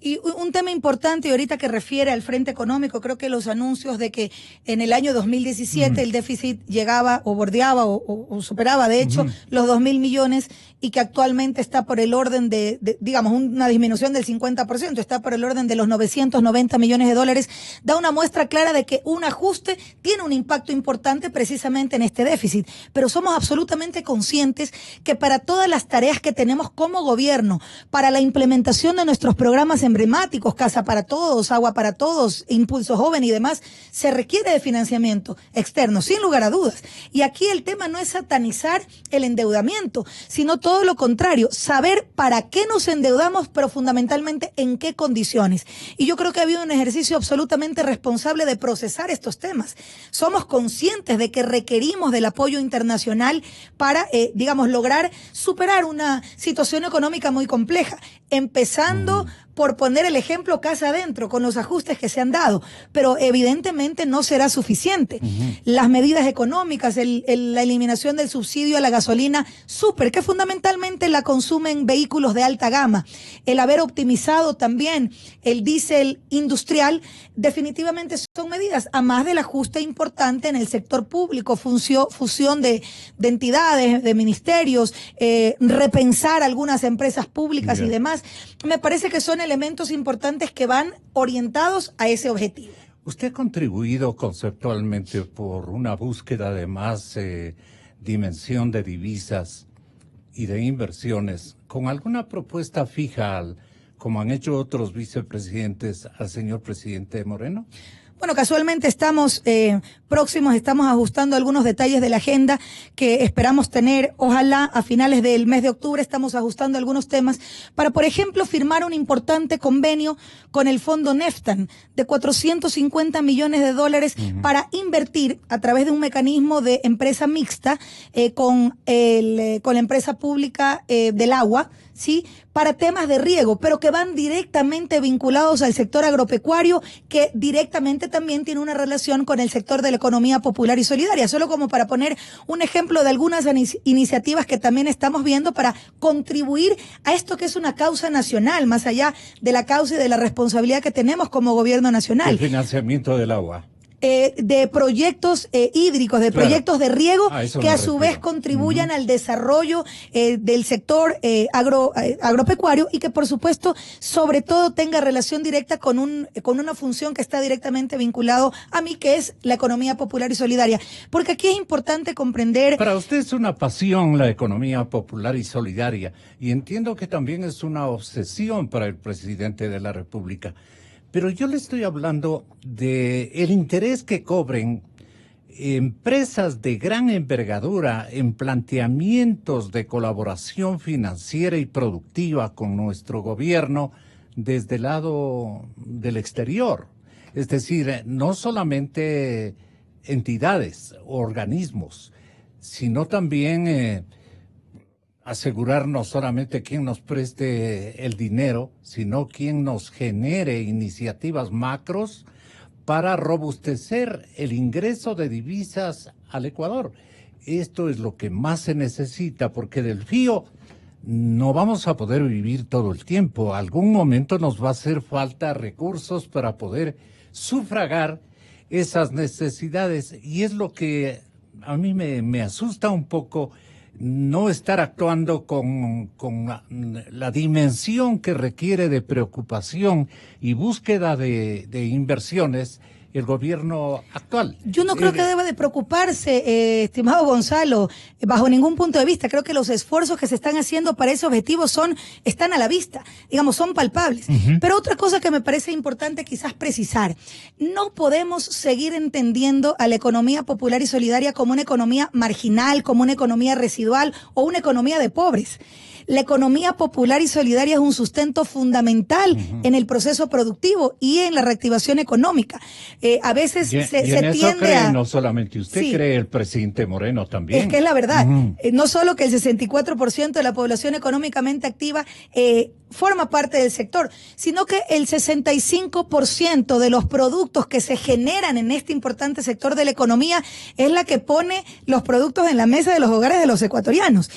Y un tema importante, y ahorita que refiere al frente económico, creo que los anuncios de que en el año 2017 el déficit llegaba o bordeaba o superaba, de hecho, los 2.000 millones, y que actualmente está por el orden de, digamos, una disminución del 50%, está por el orden de los 990 millones de dólares, da una muestra clara de que un ajuste tiene un impacto importante precisamente en este déficit. Pero somos absolutamente conscientes que para todas las tareas que tenemos como gobierno, para la implementación de nuestros programas emblemáticos, Casa para Todos, Agua para Todos, Impulso Joven y demás, se requiere de financiamiento externo, sin lugar a dudas. Y aquí el tema no es satanizar el endeudamiento, sino todo lo contrario, saber para qué nos endeudamos, pero fundamentalmente en qué condiciones. Y yo creo que ha habido un ejercicio absolutamente responsable de procesar estos temas. Somos conscientes de que requerimos del apoyo internacional para, digamos, lograr superar una situación económica muy compleja, empezando por poner el ejemplo casa adentro, con los ajustes que se han dado, pero evidentemente no será suficiente. Las medidas económicas, la eliminación del subsidio a la gasolina súper, que fundamentalmente la consumen vehículos de alta gama, el haber optimizado también el diésel industrial, definitivamente son medidas, a más del ajuste importante en el sector público, fusión de entidades, de ministerios, repensar algunas empresas públicas y demás. Me parece que son elementos importantes que van orientados a ese objetivo. Usted ha contribuido conceptualmente por una búsqueda de más dimensión de divisas y de inversiones, con alguna propuesta fija, como han hecho otros vicepresidentes, al señor presidente Moreno. Bueno, casualmente estamos próximos, estamos ajustando algunos detalles de la agenda que esperamos tener, ojalá a finales del mes de octubre. Estamos ajustando algunos temas para, por ejemplo, firmar un importante convenio con el fondo Neftan de 450 millones de dólares para invertir a través de un mecanismo de empresa mixta con la empresa pública del agua, ¿sí? Para temas de riego, pero que van directamente vinculados al sector agropecuario, que directamente también tiene una relación con el sector de la economía popular y solidaria. Solo como para poner un ejemplo de algunas iniciativas que también estamos viendo para contribuir a esto que es una causa nacional, más allá de la causa y de la responsabilidad que tenemos como gobierno nacional. El financiamiento del agua. de proyectos hídricos, de proyectos de riego que a su vez contribuyan al desarrollo del sector agropecuario y que por supuesto sobre todo tenga relación directa con una función que está directamente vinculado a mí, que es la economía popular y solidaria. Porque aquí es importante comprender... Para usted es una pasión la economía popular y solidaria, y entiendo que también es una obsesión para el presidente de la República. Pero yo le estoy hablando de el interés que cobren empresas de gran envergadura en planteamientos de colaboración financiera y productiva con nuestro gobierno desde el lado del exterior. Es decir, no solamente entidades, organismos, sino también asegurar no solamente quién nos preste el dinero, sino quién nos genere iniciativas macros para robustecer el ingreso de divisas al Ecuador. Esto es lo que más se necesita, porque del FIO no vamos a poder vivir todo el tiempo. Algún momento nos va a hacer falta recursos para poder sufragar esas necesidades, y es lo que a mí me asusta un poco, no estar actuando con la dimensión que requiere de preocupación y búsqueda de inversiones el gobierno actual. Yo no creo que deba de preocuparse, estimado Gonzalo, bajo ningún punto de vista. Creo que los esfuerzos que se están haciendo para ese objetivo están a la vista, digamos, son palpables. Pero otra cosa que me parece importante quizás precisar, no podemos seguir entendiendo a la economía popular y solidaria como una economía marginal, como una economía residual o una economía de pobres. La economía popular y solidaria es un sustento fundamental en el proceso productivo y en la reactivación económica. A veces se tiende cree, a... no solamente usted, sí, cree el presidente Moreno también. Es que es la verdad. No solo que el 64% de la población económicamente activa forma parte del sector, sino que el 65% de los productos que se generan en este importante sector de la economía es la que pone los productos en la mesa de los hogares de los ecuatorianos.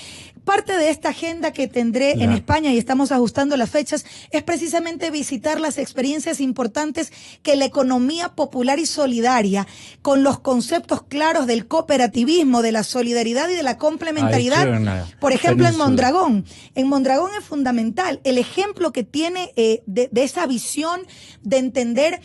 Parte de esta agenda que tendré en España, y estamos ajustando las fechas, es precisamente visitar las experiencias importantes que la economía popular y solidaria, con los conceptos claros del cooperativismo, de la solidaridad y de la complementariedad, por ejemplo en Mondragón. En Mondragón es fundamental el ejemplo que tiene de esa visión de entender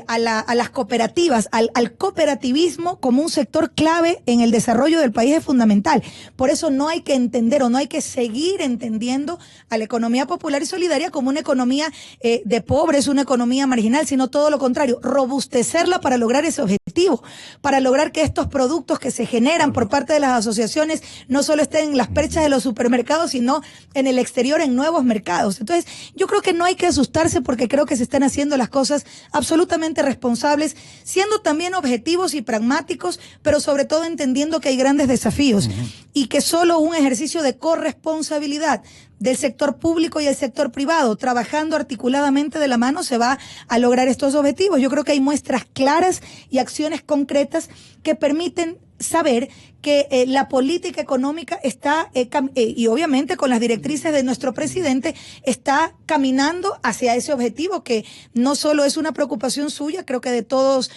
a las cooperativas, al cooperativismo como un sector clave en el desarrollo del país es fundamental. Por eso no hay que entender o no hay que seguir entendiendo a la economía popular y solidaria como una economía de pobres, una economía marginal, sino todo lo contrario, robustecerla para lograr ese objetivo, para lograr que estos productos que se generan por parte de las asociaciones no solo estén en las perchas de los supermercados, sino en el exterior, en nuevos mercados. Entonces, yo creo que no hay que asustarse, porque creo que se están haciendo las cosas absolutamente responsables, siendo también objetivos y pragmáticos, pero sobre todo entendiendo que hay grandes desafíos y que solo un ejercicio de corresponsabilidad del sector público y el sector privado, trabajando articuladamente de la mano, se va a lograr estos objetivos. Yo creo que hay muestras claras y acciones concretas que permiten saber que la política económica está, y obviamente con las directrices de nuestro presidente, está caminando hacia ese objetivo, que no solo es una preocupación suya, creo que de todos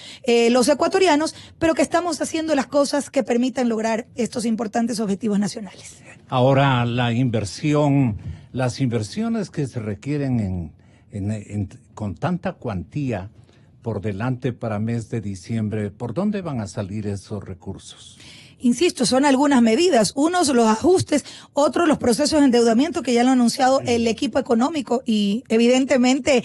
los ecuatorianos, pero que estamos haciendo las cosas que permitan lograr estos importantes objetivos nacionales. Ahora, las inversiones que se requieren con tanta cuantía por delante para mes de diciembre, ¿por dónde van a salir esos recursos? Insisto, son algunas medidas, unos los ajustes, otros los procesos de endeudamiento que ya lo ha anunciado el equipo económico, y evidentemente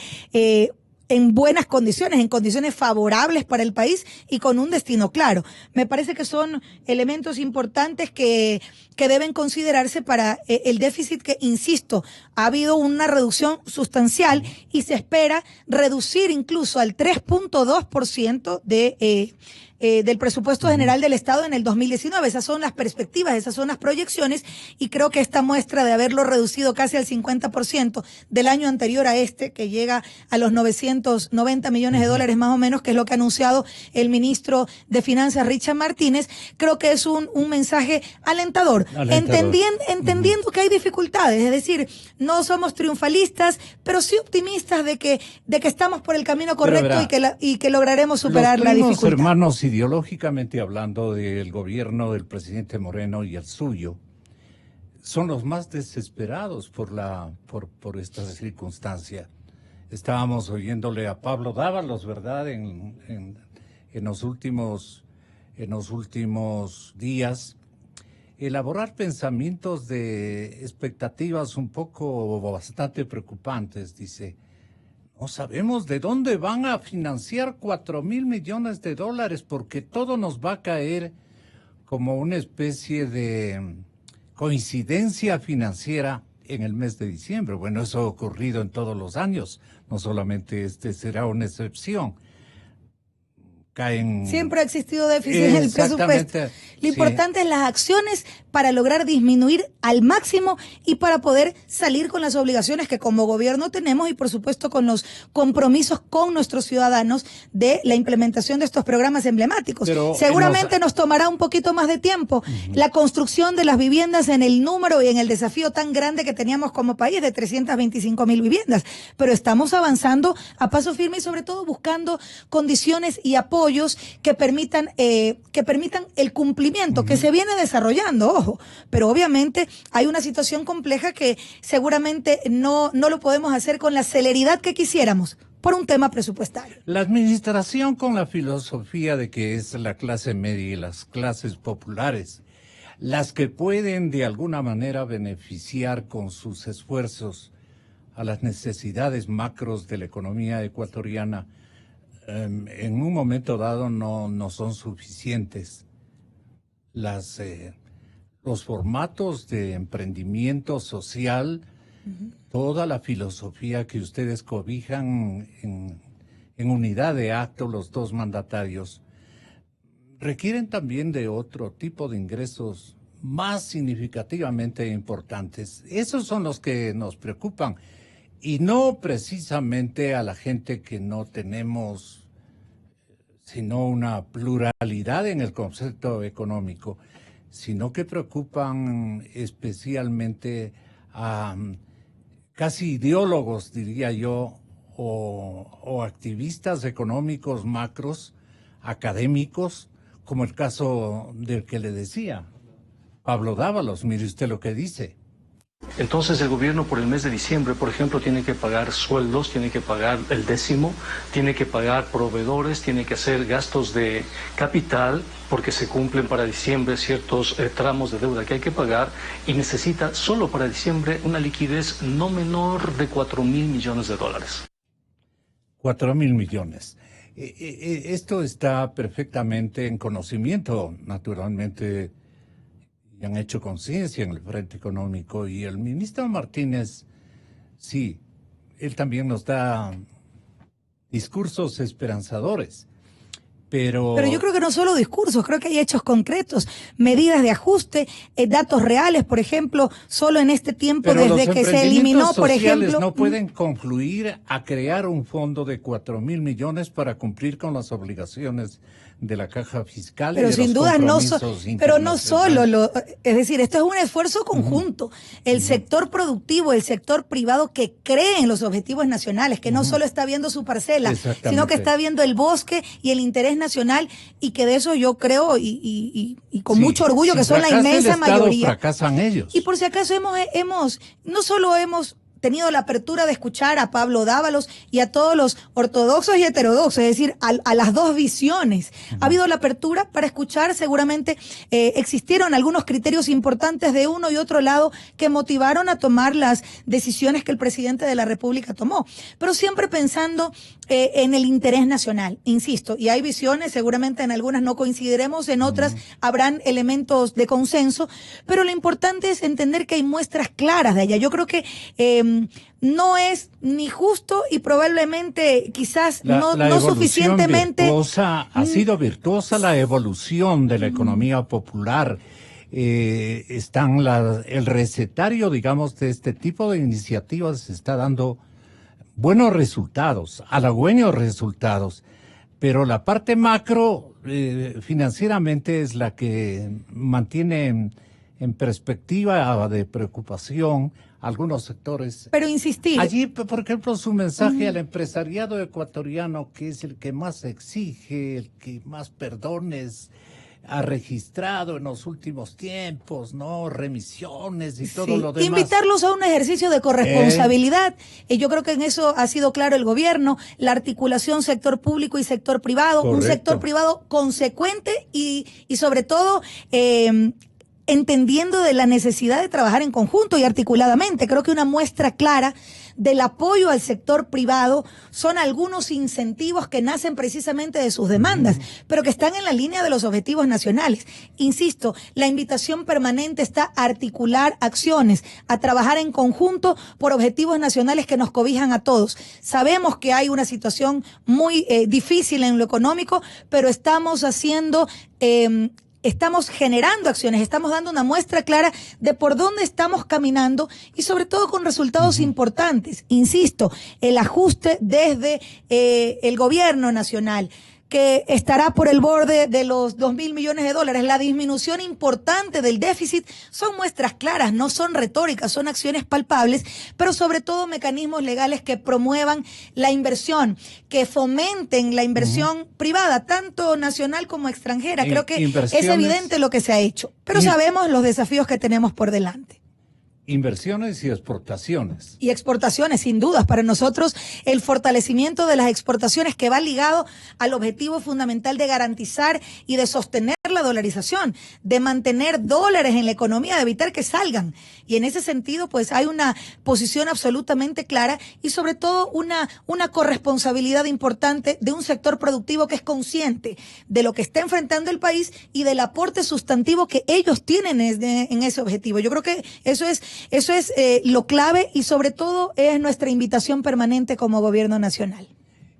en buenas condiciones, en condiciones favorables para el país y con un destino claro. Me parece que son elementos importantes que deben considerarse para el déficit que, insisto, ha habido una reducción sustancial y se espera reducir incluso al 3.2% del presupuesto general del Estado en el 2019. Esas son las perspectivas, esas son las proyecciones, y creo que esta muestra de haberlo reducido casi al 50% del año anterior a este, que llega a los 990 millones de dólares más o menos, que es lo que ha anunciado el ministro de Finanzas, Richard Martínez, creo que es un mensaje alentador. Entendiendo que hay dificultades, es decir, no somos triunfalistas, pero sí optimistas de que estamos por el camino correcto y que lograremos superar la dificultad. Los hermanos, ideológicamente hablando, del gobierno del presidente Moreno y el suyo, son los más desesperados por esta circunstancia. Estábamos oyéndole a Pablo Dávalos, ¿verdad?, en los últimos días, elaborar pensamientos de expectativas un poco bastante preocupantes. Dice, no sabemos de dónde van a financiar 4,000 millones de dólares, porque todo nos va a caer como una especie de coincidencia financiera en el mes de diciembre. Bueno, eso ha ocurrido en todos los años, no solamente este será una excepción. Siempre ha existido déficit en el presupuesto. Lo importante es las acciones para lograr disminuir al máximo y para poder salir con las obligaciones que como gobierno tenemos, y por supuesto con los compromisos con nuestros ciudadanos de la implementación de estos programas emblemáticos. Pero seguramente nos tomará un poquito más de tiempo la construcción de las viviendas en el número y en el desafío tan grande que teníamos como país de 325,000 viviendas, pero estamos avanzando a paso firme y sobre todo buscando condiciones y apoyos que permitan el cumplimiento que se viene desarrollando, ojo, pero obviamente hay una situación compleja que seguramente no lo podemos hacer con la celeridad que quisiéramos por un tema presupuestario. La administración, con la filosofía de que es la clase media y las clases populares las que pueden de alguna manera beneficiar con sus esfuerzos a las necesidades macros de la economía ecuatoriana, en un momento dado no son suficientes. Los formatos de emprendimiento social, toda la filosofía que ustedes cobijan en unidad de acto, los dos mandatarios, requieren también de otro tipo de ingresos más significativamente importantes. Esos son los que nos preocupan. Y no precisamente a la gente que no tenemos sino una pluralidad en el concepto económico, sino que preocupan especialmente a casi ideólogos, diría yo, o activistas económicos macros, académicos, como el caso del que le decía, Pablo Dávalos. Mire usted lo que dice. Entonces el gobierno por el mes de diciembre, por ejemplo, tiene que pagar sueldos, tiene que pagar el décimo, tiene que pagar proveedores, tiene que hacer gastos de capital porque se cumplen para diciembre ciertos tramos de deuda que hay que pagar, y necesita solo para diciembre una liquidez no menor de 4,000 millones de dólares. 4,000 millones. Esto está perfectamente en conocimiento, naturalmente. Y han hecho conciencia en el frente económico, y el ministro Martínez, sí, él también nos da discursos esperanzadores, pero yo creo que no solo discursos, creo que hay hechos concretos, medidas de ajuste, datos reales, por ejemplo, solo en este tiempo desde que se eliminó, por ejemplo, no pueden confluir a crear un fondo de 4,000 millones para cumplir con las obligaciones de la caja fiscal. Pero y de sin los duda pero no solo, es decir, esto es un esfuerzo conjunto. El sector productivo, el sector privado que cree en los objetivos nacionales, que no solo está viendo su parcela, sino que está viendo el bosque y el interés nacional, y que de eso yo creo y con mucho orgullo que son la inmensa mayoría. Fracasan ellos. Y por si acaso no solo hemos tenido la apertura de escuchar a Pablo Dávalos y a todos los ortodoxos y heterodoxos, es decir, a las dos visiones. Ha habido la apertura para escuchar, seguramente existieron algunos criterios importantes de uno y otro lado que motivaron a tomar las decisiones que el presidente de la República tomó, pero siempre pensando en el interés nacional, insisto, y hay visiones, seguramente en algunas no coincidiremos, en otras habrán elementos de consenso, pero lo importante es entender que hay muestras claras de ella. Yo creo que no es ni justo y probablemente quizás La no evolución suficientemente... ha sido virtuosa la evolución de la economía popular. El recetario, digamos, de este tipo de iniciativas está dando buenos resultados, halagüeños resultados, pero la parte macro financieramente es la que mantiene en perspectiva de preocupación algunos sectores. Pero insistir. Allí, por ejemplo, su mensaje al empresariado ecuatoriano, que es el que más exige, el que más perdones ha registrado en los últimos tiempos, ¿no? Remisiones y todo lo demás. Invitarlos a un ejercicio de corresponsabilidad. Yo creo que en eso ha sido claro el gobierno, la articulación sector público y sector privado, Correcto. Un sector privado consecuente y sobre todo entendiendo de la necesidad de trabajar en conjunto y articuladamente. Creo que una muestra clara del apoyo al sector privado son algunos incentivos que nacen precisamente de sus demandas, pero que están en la línea de los objetivos nacionales. Insisto, la invitación permanente está a articular acciones, a trabajar en conjunto por objetivos nacionales que nos cobijan a todos. Sabemos que hay una situación muy difícil en lo económico, pero estamos haciendo... Estamos generando acciones, estamos dando una muestra clara de por dónde estamos caminando y sobre todo con resultados importantes. Insisto, el ajuste desde el gobierno nacional, que estará por el borde de los 2.000 millones de dólares. La disminución importante del déficit son muestras claras, no son retóricas, son acciones palpables, pero sobre todo mecanismos legales que promuevan la inversión, que fomenten la inversión privada, tanto nacional como extranjera. Creo que es evidente lo que se ha hecho, pero sabemos los desafíos que tenemos por delante. Inversiones y exportaciones. Y exportaciones, sin dudas. Para nosotros, el fortalecimiento de las exportaciones que va ligado al objetivo fundamental de garantizar y de sostener la dolarización, de mantener dólares en la economía, de evitar que salgan. Y en ese sentido, pues hay una posición absolutamente clara y sobre todo una corresponsabilidad importante de un sector productivo que es consciente de lo que está enfrentando el país y del aporte sustantivo que ellos tienen en ese objetivo. Yo creo que eso es lo clave y sobre todo es nuestra invitación permanente como gobierno nacional.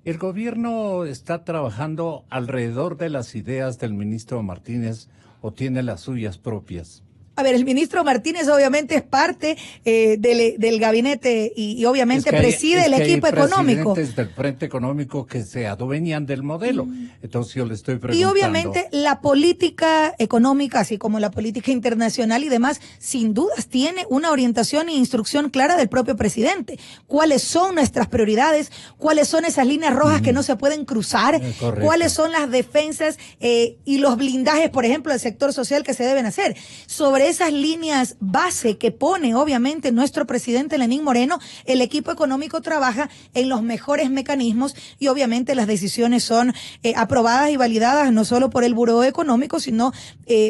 El gobierno está trabajando alrededor de las ideas del ministro Martínez o tiene las suyas propias. A ver, el ministro Martínez obviamente es parte del gabinete y obviamente preside el equipo económico. Hay presidentes del Frente Económico que se adueñan del modelo. Entonces yo le estoy preguntando. Y obviamente la política económica, así como la política internacional y demás, sin dudas tiene una orientación e instrucción clara del propio presidente. ¿Cuáles son nuestras prioridades? ¿Cuáles son esas líneas rojas que no se pueden cruzar? ¿Cuáles son las defensas y los blindajes, por ejemplo, del sector social que se deben hacer? Sobre esas líneas base que pone obviamente nuestro presidente Lenín Moreno, el equipo económico trabaja en los mejores mecanismos y obviamente las decisiones son aprobadas y validadas no solo por el Buró Económico, sino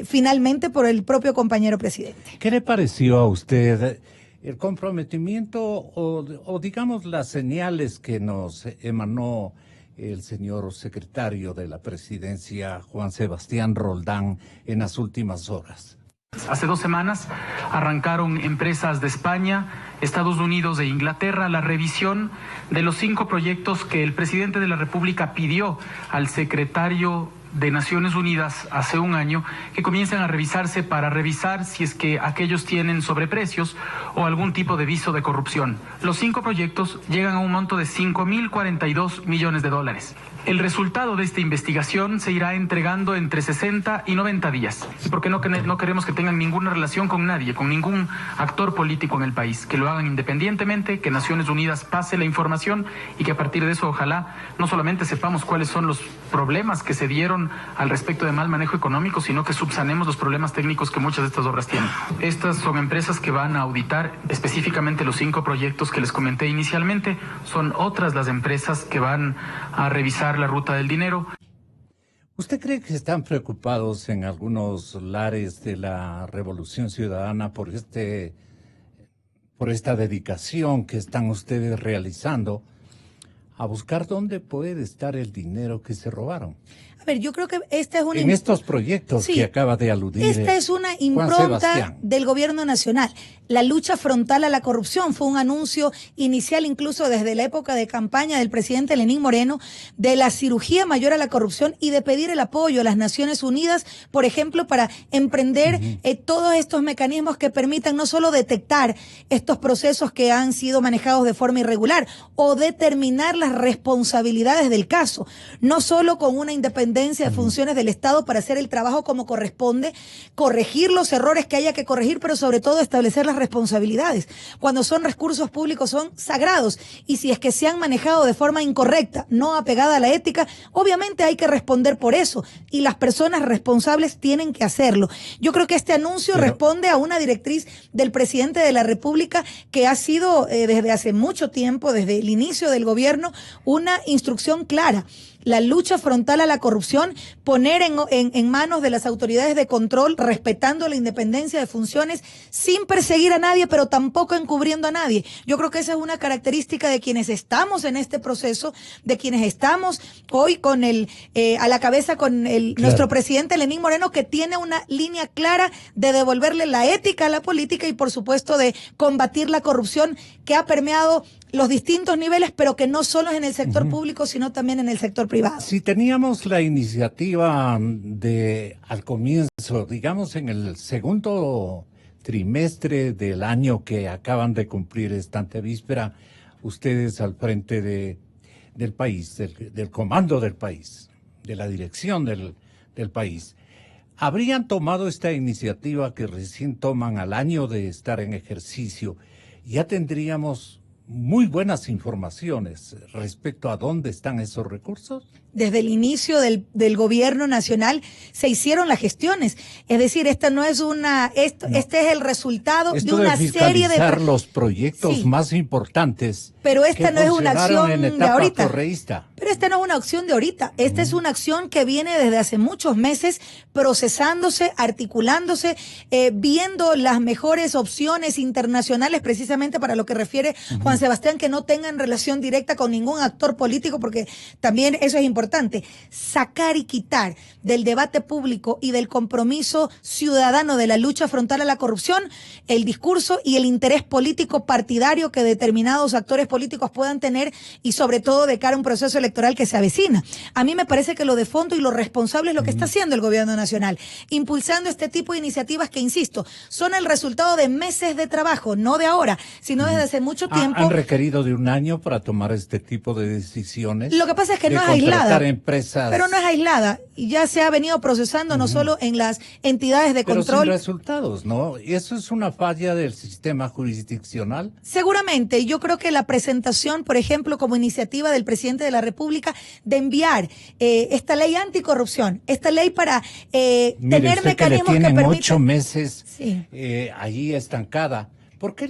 finalmente por el propio compañero presidente. ¿Qué le pareció a usted el comprometimiento o digamos las señales que nos emanó el señor secretario de la presidencia, Juan Sebastián Roldán, en las últimas horas? Hace 2 semanas arrancaron empresas de España, Estados Unidos e Inglaterra la revisión de los 5 proyectos que el presidente de la República pidió al secretario de Naciones Unidas hace un año, que comiencen a revisarse para revisar si es que aquellos tienen sobreprecios o algún tipo de viso de corrupción. Los 5 proyectos llegan a un monto de 5.042 millones de dólares. El resultado de esta investigación se irá entregando entre 60 y 90 días. Porque no queremos que tengan ninguna relación con nadie, con ningún actor político en el país. Que lo hagan independientemente, que Naciones Unidas pase la información y que a partir de eso ojalá no solamente sepamos cuáles son los problemas que se dieron al respecto de mal manejo económico, sino que subsanemos los problemas técnicos que muchas de estas obras tienen. Estas son empresas que van a auditar específicamente los 5 proyectos que les comenté inicialmente. Son otras las empresas que van a revisar la ruta del dinero. ¿Usted cree que están preocupados en algunos lares de la Revolución Ciudadana por esta dedicación que están ustedes realizando a buscar dónde puede estar el dinero que se robaron? A ver, yo creo que esta es una... En estos proyectos que acaba de aludir. Esta es una impronta del gobierno nacional. La lucha frontal a la corrupción fue un anuncio inicial, incluso desde la época de campaña del presidente Lenín Moreno, de la cirugía mayor a la corrupción y de pedir el apoyo a las Naciones Unidas, por ejemplo, para emprender todos estos mecanismos que permitan no solo detectar estos procesos que han sido manejados de forma irregular o determinar las responsabilidades del caso, no solo con una independencia de funciones del Estado para hacer el trabajo como corresponde, corregir los errores que haya que corregir, pero sobre todo establecer las responsabilidades. Cuando son recursos públicos son sagrados y si es que se han manejado de forma incorrecta, no apegada a la ética, obviamente hay que responder por eso y las personas responsables tienen que hacerlo. Yo creo que este anuncio responde a una directriz del presidente de la República que ha sido desde hace mucho tiempo, desde el inicio del gobierno, una instrucción clara. La lucha frontal a la corrupción, poner en manos de las autoridades de control, respetando la independencia de funciones, sin perseguir a nadie, pero tampoco encubriendo a nadie. Yo creo que esa es una característica de quienes estamos en este proceso, de quienes estamos hoy con a la cabeza con nuestro presidente Lenín Moreno, que tiene una línea clara de devolverle la ética a la política y, por supuesto, de combatir la corrupción que ha permeado los distintos niveles, pero que no solo es en el sector público, sino también en el sector privado. Si teníamos la iniciativa al comienzo, digamos en el segundo trimestre del año que acaban de cumplir esta antevíspera, ustedes al frente del país, del comando del país, de la dirección del país, ¿habrían tomado esta iniciativa que recién toman al año de estar en ejercicio? Ya tendríamos muy buenas informaciones respecto a dónde están esos recursos. Desde el inicio del gobierno nacional se hicieron las gestiones. Es decir, esta no es este es el resultado de una serie de los proyectos más importantes. Pero esta no es una acción de ahorita. Correísta. Pero esta no es una acción de ahorita. Esta es una acción que viene desde hace muchos meses procesándose, articulándose, viendo las mejores opciones internacionales precisamente para lo que refiere Juan Sebastián, que no tengan relación directa con ningún actor político, porque también eso es importante. Sacar y quitar del debate público y del compromiso ciudadano de la lucha frontal a la corrupción el discurso y el interés político partidario que determinados actores políticos puedan tener y sobre todo de cara a un proceso electoral que se avecina. A mí me parece que lo de fondo y lo responsable es lo que está haciendo el gobierno nacional, impulsando este tipo de iniciativas que, insisto, son el resultado de meses de trabajo, no de ahora, sino desde hace mucho tiempo. ¿Han requerido de un año para tomar este tipo de decisiones? Lo que pasa es que no es aislada. Empresas. Pero no es aislada y ya se ha venido procesando no solo en las entidades de control. Pero sin resultados, ¿no? ¿Y eso es una falla del sistema jurisdiccional? Seguramente. Yo creo que la presentación, por ejemplo, como iniciativa del presidente de la República de enviar esta ley anticorrupción, esta ley para tener mecanismos que permitan... 8 meses allí estancada. ¿Por qué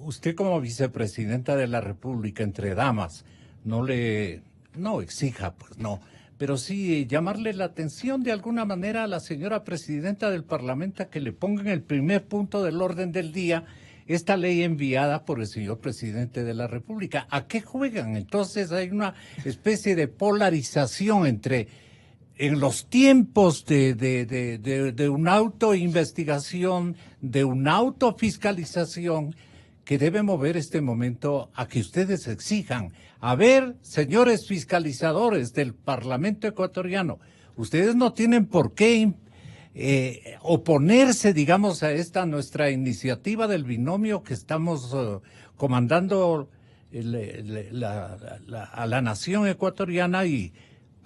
usted como vicepresidenta de la República, entre damas, no exija, pues no, pero sí llamarle la atención de alguna manera a la señora presidenta del Parlamento a que le ponga en el primer punto del orden del día esta ley enviada por el señor presidente de la República? ¿A qué juegan? Entonces hay una especie de polarización en los tiempos de una autoinvestigación, de una autofiscalización, que debe mover este momento a que ustedes exijan. A ver, señores fiscalizadores del Parlamento ecuatoriano, ustedes no tienen por qué oponerse, digamos, a esta nuestra iniciativa del binomio que estamos comandando a la nación ecuatoriana, y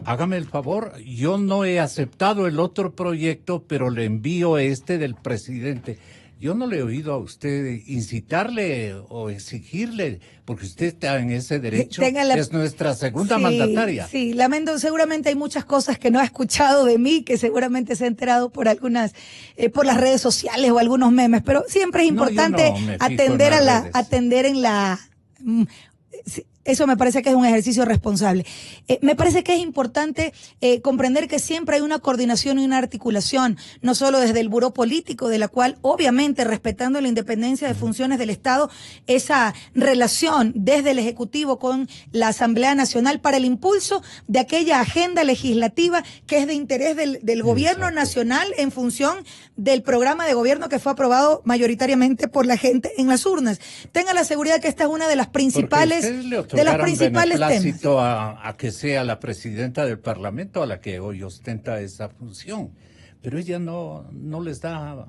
hágame el favor, yo no he aceptado el otro proyecto, pero le envío del presidente. Yo no le he oído a usted incitarle o exigirle, porque usted está en ese derecho, es nuestra segunda mandataria. Sí, lamento, seguramente hay muchas cosas que no ha escuchado de mí, que seguramente se ha enterado por algunas, por las redes sociales o algunos memes, pero siempre es importante Eso me parece que es un ejercicio responsable. Me parece que es importante comprender que siempre hay una coordinación y una articulación, no solo desde el buró político, de la cual, obviamente, respetando la independencia de funciones del Estado, esa relación desde el Ejecutivo con la Asamblea Nacional para el impulso de aquella agenda legislativa que es de interés del gobierno nacional en función del programa de gobierno que fue aprobado mayoritariamente por la gente en las urnas. Tenga la seguridad que esta es una de las principales temas. A que sea la presidenta del Parlamento a la que hoy ostenta esa función, pero ella no les da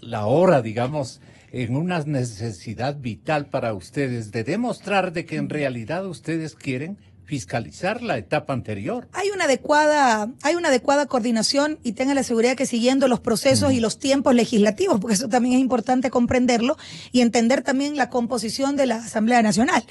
la hora, digamos, en una necesidad vital para ustedes de demostrar de que en realidad ustedes quieren fiscalizar la etapa anterior. Hay una adecuada coordinación, y tenga la seguridad que siguiendo los procesos y los tiempos legislativos, porque eso también es importante comprenderlo y entender también la composición de la Asamblea Nacional.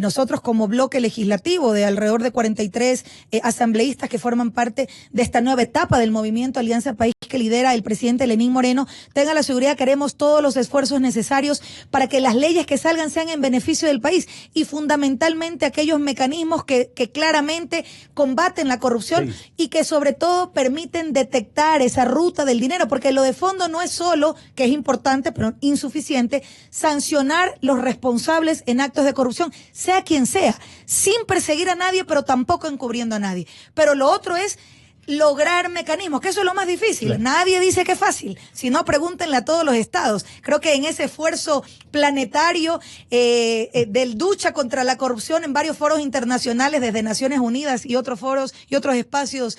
Nosotros como bloque legislativo de alrededor de 43 asambleístas que forman parte de esta nueva etapa del movimiento Alianza País que lidera el presidente Lenín Moreno, tenga la seguridad que haremos todos los esfuerzos necesarios para que las leyes que salgan sean en beneficio del país y fundamentalmente aquellos mecanismos que claramente combaten la corrupción y que sobre todo permiten detectar esa ruta del dinero, porque lo de fondo no es solo, que es importante pero insuficiente, sancionar los responsables en actos de corrupción, sea quien sea, sin perseguir a nadie, pero tampoco encubriendo a nadie. Pero lo otro es lograr mecanismos, que eso es lo más difícil. Claro. Nadie dice que es fácil, si no, pregúntenle a todos los estados. Creo que en ese esfuerzo planetario del lucha contra la corrupción en varios foros internacionales, desde Naciones Unidas y otros foros y otros espacios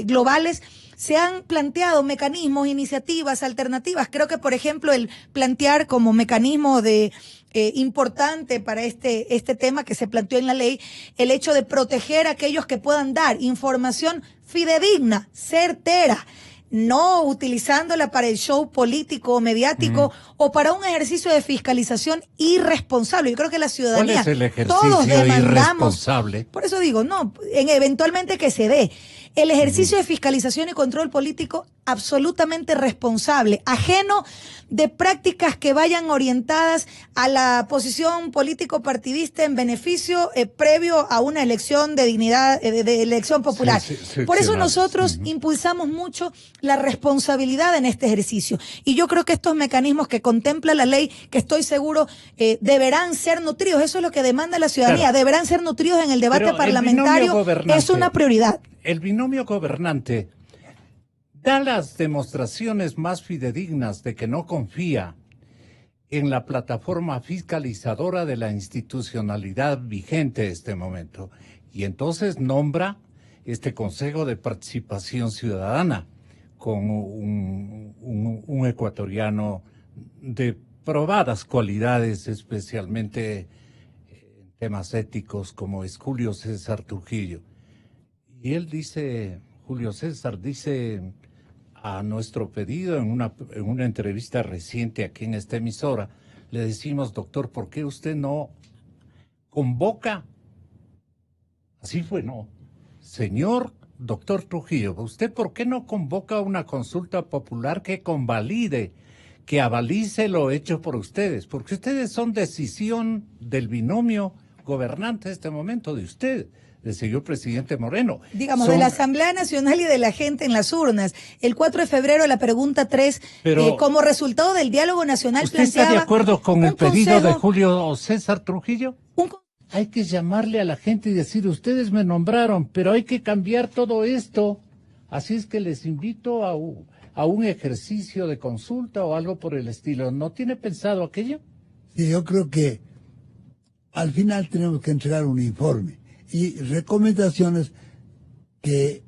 globales, se han planteado mecanismos, iniciativas, alternativas. Creo que, por ejemplo, el plantear como mecanismo importante para este tema que se planteó en la ley, el hecho de proteger a aquellos que puedan dar información fidedigna, certera, no utilizándola para el show político o mediático o para un ejercicio de fiscalización irresponsable. Yo creo que la ciudadanía, ¿cuál es el ejercicio todos demandamos, irresponsable? Por eso digo, no, eventualmente que se dé. El ejercicio de fiscalización y control político absolutamente responsable, ajeno de prácticas que vayan orientadas a la posición político-partidista en beneficio previo a una elección de dignidad, de elección popular. Por eso nosotros impulsamos mucho la responsabilidad en este ejercicio. Y yo creo que estos mecanismos que contempla la ley, que estoy seguro deberán ser nutridos, eso es lo que demanda la ciudadanía, deberán ser nutridos en el debate parlamentario, es una prioridad. El binomio gobernante da las demostraciones más fidedignas de que no confía en la plataforma fiscalizadora de la institucionalidad vigente en este momento. Y entonces nombra este Consejo de Participación Ciudadana con un ecuatoriano de probadas cualidades, especialmente en temas éticos, como es Julio César Trujillo. Y él dice, Julio César dice a nuestro pedido en una entrevista reciente aquí en esta emisora, le decimos, doctor, ¿por qué usted no convoca? Así fue, ¿no? Señor doctor Trujillo, ¿usted por qué no convoca una consulta popular que convalide, que avalice lo hecho por ustedes? Porque ustedes son decisión del binomio gobernante en este momento de usted, del señor presidente Moreno. Digamos, de la Asamblea Nacional y de la gente en las urnas. El 4 de febrero, la pregunta 3, como resultado del diálogo nacional, ¿usted está de acuerdo con el pedido de Julio César Trujillo? Hay que llamarle a la gente y decir, ustedes me nombraron, pero hay que cambiar todo esto. Así es que les invito a un ejercicio de consulta o algo por el estilo. ¿No tiene pensado aquello? Sí, yo creo que al final tenemos que entregar un informe y recomendaciones que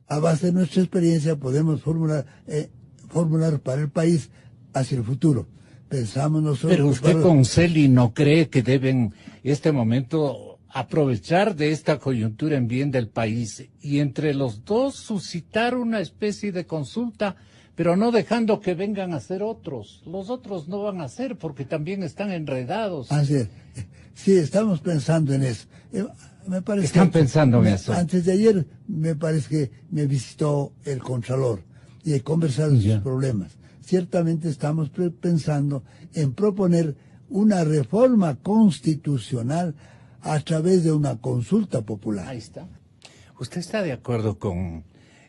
a base de nuestra experiencia podemos formular para el país hacia el futuro. Pensamos nosotros... Pero usted con Celi no cree que deben este momento aprovechar de esta coyuntura en bien del país y entre los dos suscitar una especie de consulta, pero no dejando que vengan a ser otros. Los otros no van a ser porque también están enredados. Así es. Sí, estamos pensando en eso. Me parece ¿están pensando en eso? Antes de ayer me parece que me visitó el Contralor y he conversado de sus problemas. Ciertamente estamos pensando en proponer una reforma constitucional a través de una consulta popular. Ahí está. ¿Usted está de acuerdo con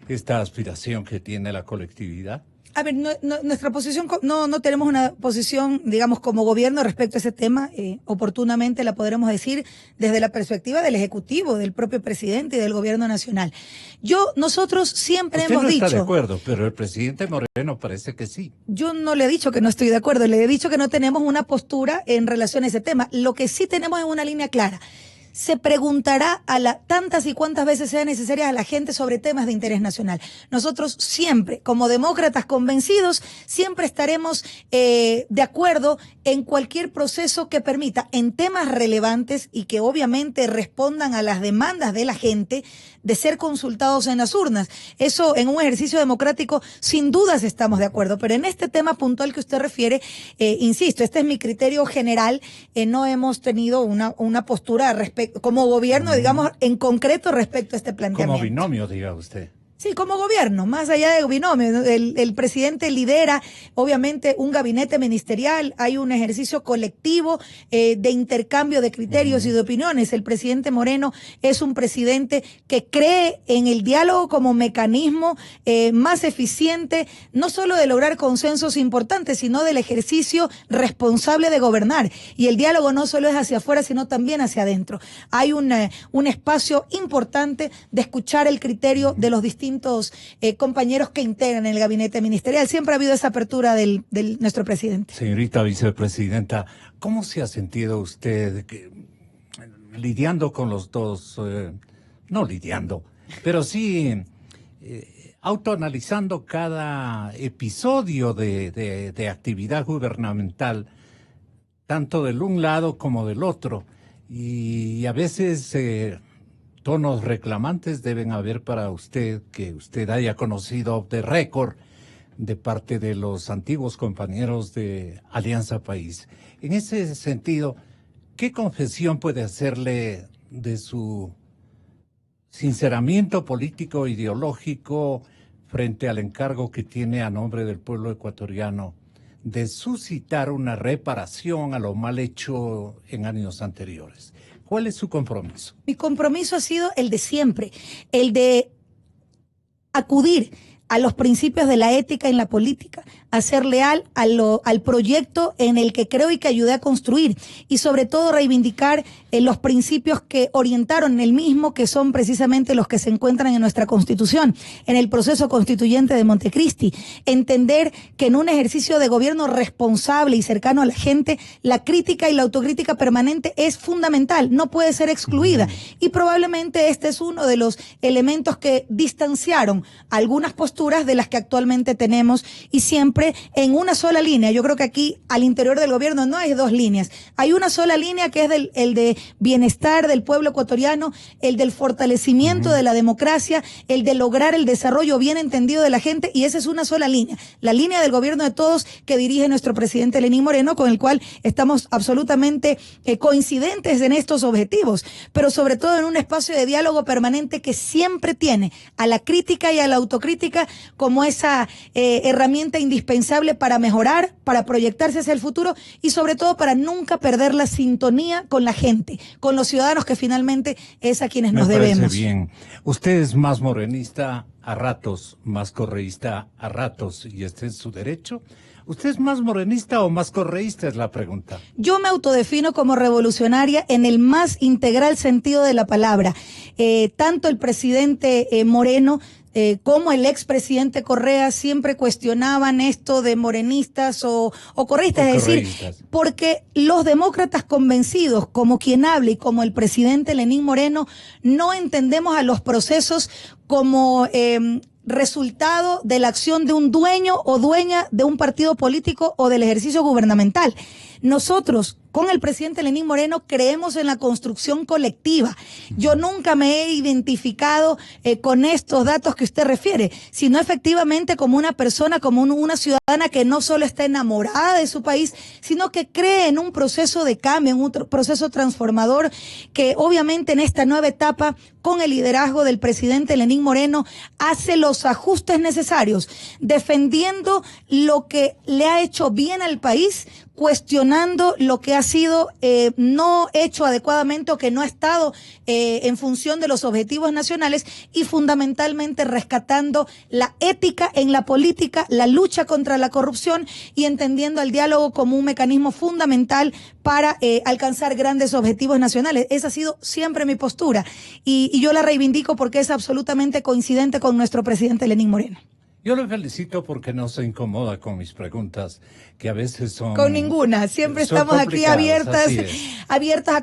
esta aspiración que tiene la colectividad? A ver, nuestra posición, no tenemos una posición, digamos, como gobierno respecto a ese tema. Oportunamente la podremos decir desde la perspectiva del Ejecutivo, del propio presidente y del Gobierno Nacional. Nosotros siempre hemos dicho... Usted no está de acuerdo, pero el presidente Moreno parece que sí. Yo no le he dicho que no estoy de acuerdo, le he dicho que no tenemos una postura en relación a ese tema. Lo que sí tenemos es una línea clara. Se preguntará tantas y cuantas veces sea necesaria a la gente sobre temas de interés nacional. Nosotros siempre, como demócratas convencidos, siempre estaremos de acuerdo en cualquier proceso que permita, en temas relevantes y que obviamente respondan a las demandas de la gente, de ser consultados en las urnas. Eso, en un ejercicio democrático, sin dudas estamos de acuerdo. Pero en este tema puntual que usted refiere, insisto, este es mi criterio general. No hemos tenido una postura como gobierno, digamos, en concreto respecto a este planteamiento. Como binomio, diga usted. Sí, como gobierno, más allá de binomio. El presidente lidera, obviamente, un gabinete ministerial, hay un ejercicio colectivo de intercambio de criterios y de opiniones. El presidente Moreno es un presidente que cree en el diálogo como mecanismo más eficiente, no solo de lograr consensos importantes, sino del ejercicio responsable de gobernar. Y el diálogo no solo es hacia afuera, sino también hacia adentro. Hay un espacio importante de escuchar el criterio de los distintos compañeros que integran el gabinete ministerial. Siempre ha habido esa apertura del nuestro presidente. Señorita vicepresidenta, ¿cómo se ha sentido usted lidiando con los dos? No lidiando, pero sí autoanalizando cada episodio de actividad gubernamental, tanto del un lado como del otro. Y a veces... tonos reclamantes deben haber para usted, que usted haya conocido off the record de parte de los antiguos compañeros de Alianza País. En ese sentido, ¿qué confesión puede hacerle de su sinceramiento político ideológico frente al encargo que tiene a nombre del pueblo ecuatoriano de suscitar una reparación a lo mal hecho en años anteriores? ¿Cuál es su compromiso? Mi compromiso ha sido el de siempre, el de acudir a los principios de la ética en la política, a ser leal al proyecto en el que creo y que ayudé a construir, y sobre todo reivindicar los principios que orientaron el mismo, que son precisamente los que se encuentran en nuestra Constitución, en el proceso constituyente de Montecristi. Entender que en un ejercicio de gobierno responsable y cercano a la gente, la crítica y la autocrítica permanente es fundamental, no puede ser excluida. Y probablemente este es uno de los elementos que distanciaron algunas posturas de las que actualmente tenemos, y siempre en una sola línea. Yo creo que aquí al interior del gobierno no hay dos líneas, hay una sola línea, que es el de bienestar del pueblo ecuatoriano, el del fortalecimiento de la democracia, el de lograr el desarrollo bien entendido de la gente, y esa es una sola línea, la línea del gobierno de todos que dirige nuestro presidente Lenín Moreno, con el cual estamos absolutamente coincidentes en estos objetivos, pero sobre todo en un espacio de diálogo permanente que siempre tiene a la crítica y a la autocrítica como esa herramienta indispensable para mejorar, para proyectarse hacia el futuro, y sobre todo para nunca perder la sintonía con la gente, con los ciudadanos, que finalmente es a quienes nos debemos. Me parece bien. Usted es más morenista a ratos, más correísta a ratos, y este es su derecho. ¿Usted es más morenista o más correísta? Es la pregunta. Yo me autodefino como revolucionaria en el más integral sentido de la palabra. Tanto el presidente Moreno como el expresidente Correa siempre cuestionaban esto de morenistas o correístas, es decir, porque los demócratas convencidos, como quien habla y como el presidente Lenín Moreno, no entendemos a los procesos como resultado de la acción de un dueño o dueña de un partido político o del ejercicio gubernamental. Nosotros, con el presidente Lenín Moreno creemos en la construcción colectiva. Yo nunca me he identificado con estos datos que usted refiere, sino efectivamente como una persona, como una ciudadana que no solo está enamorada de su país, sino que cree en un proceso de cambio, en un proceso transformador que obviamente en esta nueva etapa, con el liderazgo del presidente Lenín Moreno, hace los ajustes necesarios, defendiendo lo que le ha hecho bien al país, cuestionando lo que ha sido no hecho adecuadamente o que no ha estado en función de los objetivos nacionales, y fundamentalmente rescatando la ética en la política, la lucha contra la corrupción y entendiendo el diálogo como un mecanismo fundamental para alcanzar grandes objetivos nacionales. Esa ha sido siempre mi postura y yo la reivindico porque es absolutamente coincidente con nuestro presidente Lenín Moreno. Yo le felicito porque no se incomoda con mis preguntas, que a veces son... Con ninguna, siempre estamos aquí abiertas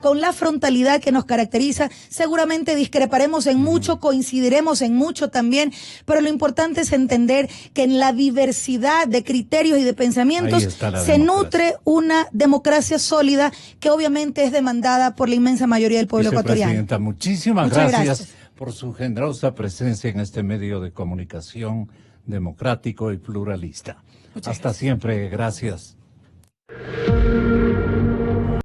con la frontalidad que nos caracteriza. Seguramente discreparemos en mucho, coincidiremos en mucho también, pero lo importante es entender que en la diversidad de criterios y de pensamientos se nutre una democracia sólida que obviamente es demandada por la inmensa mayoría del pueblo ecuatoriano. Vicepresidenta, muchísimas gracias por su generosa presencia en este medio de comunicación democrático y pluralista. Hasta siempre, gracias.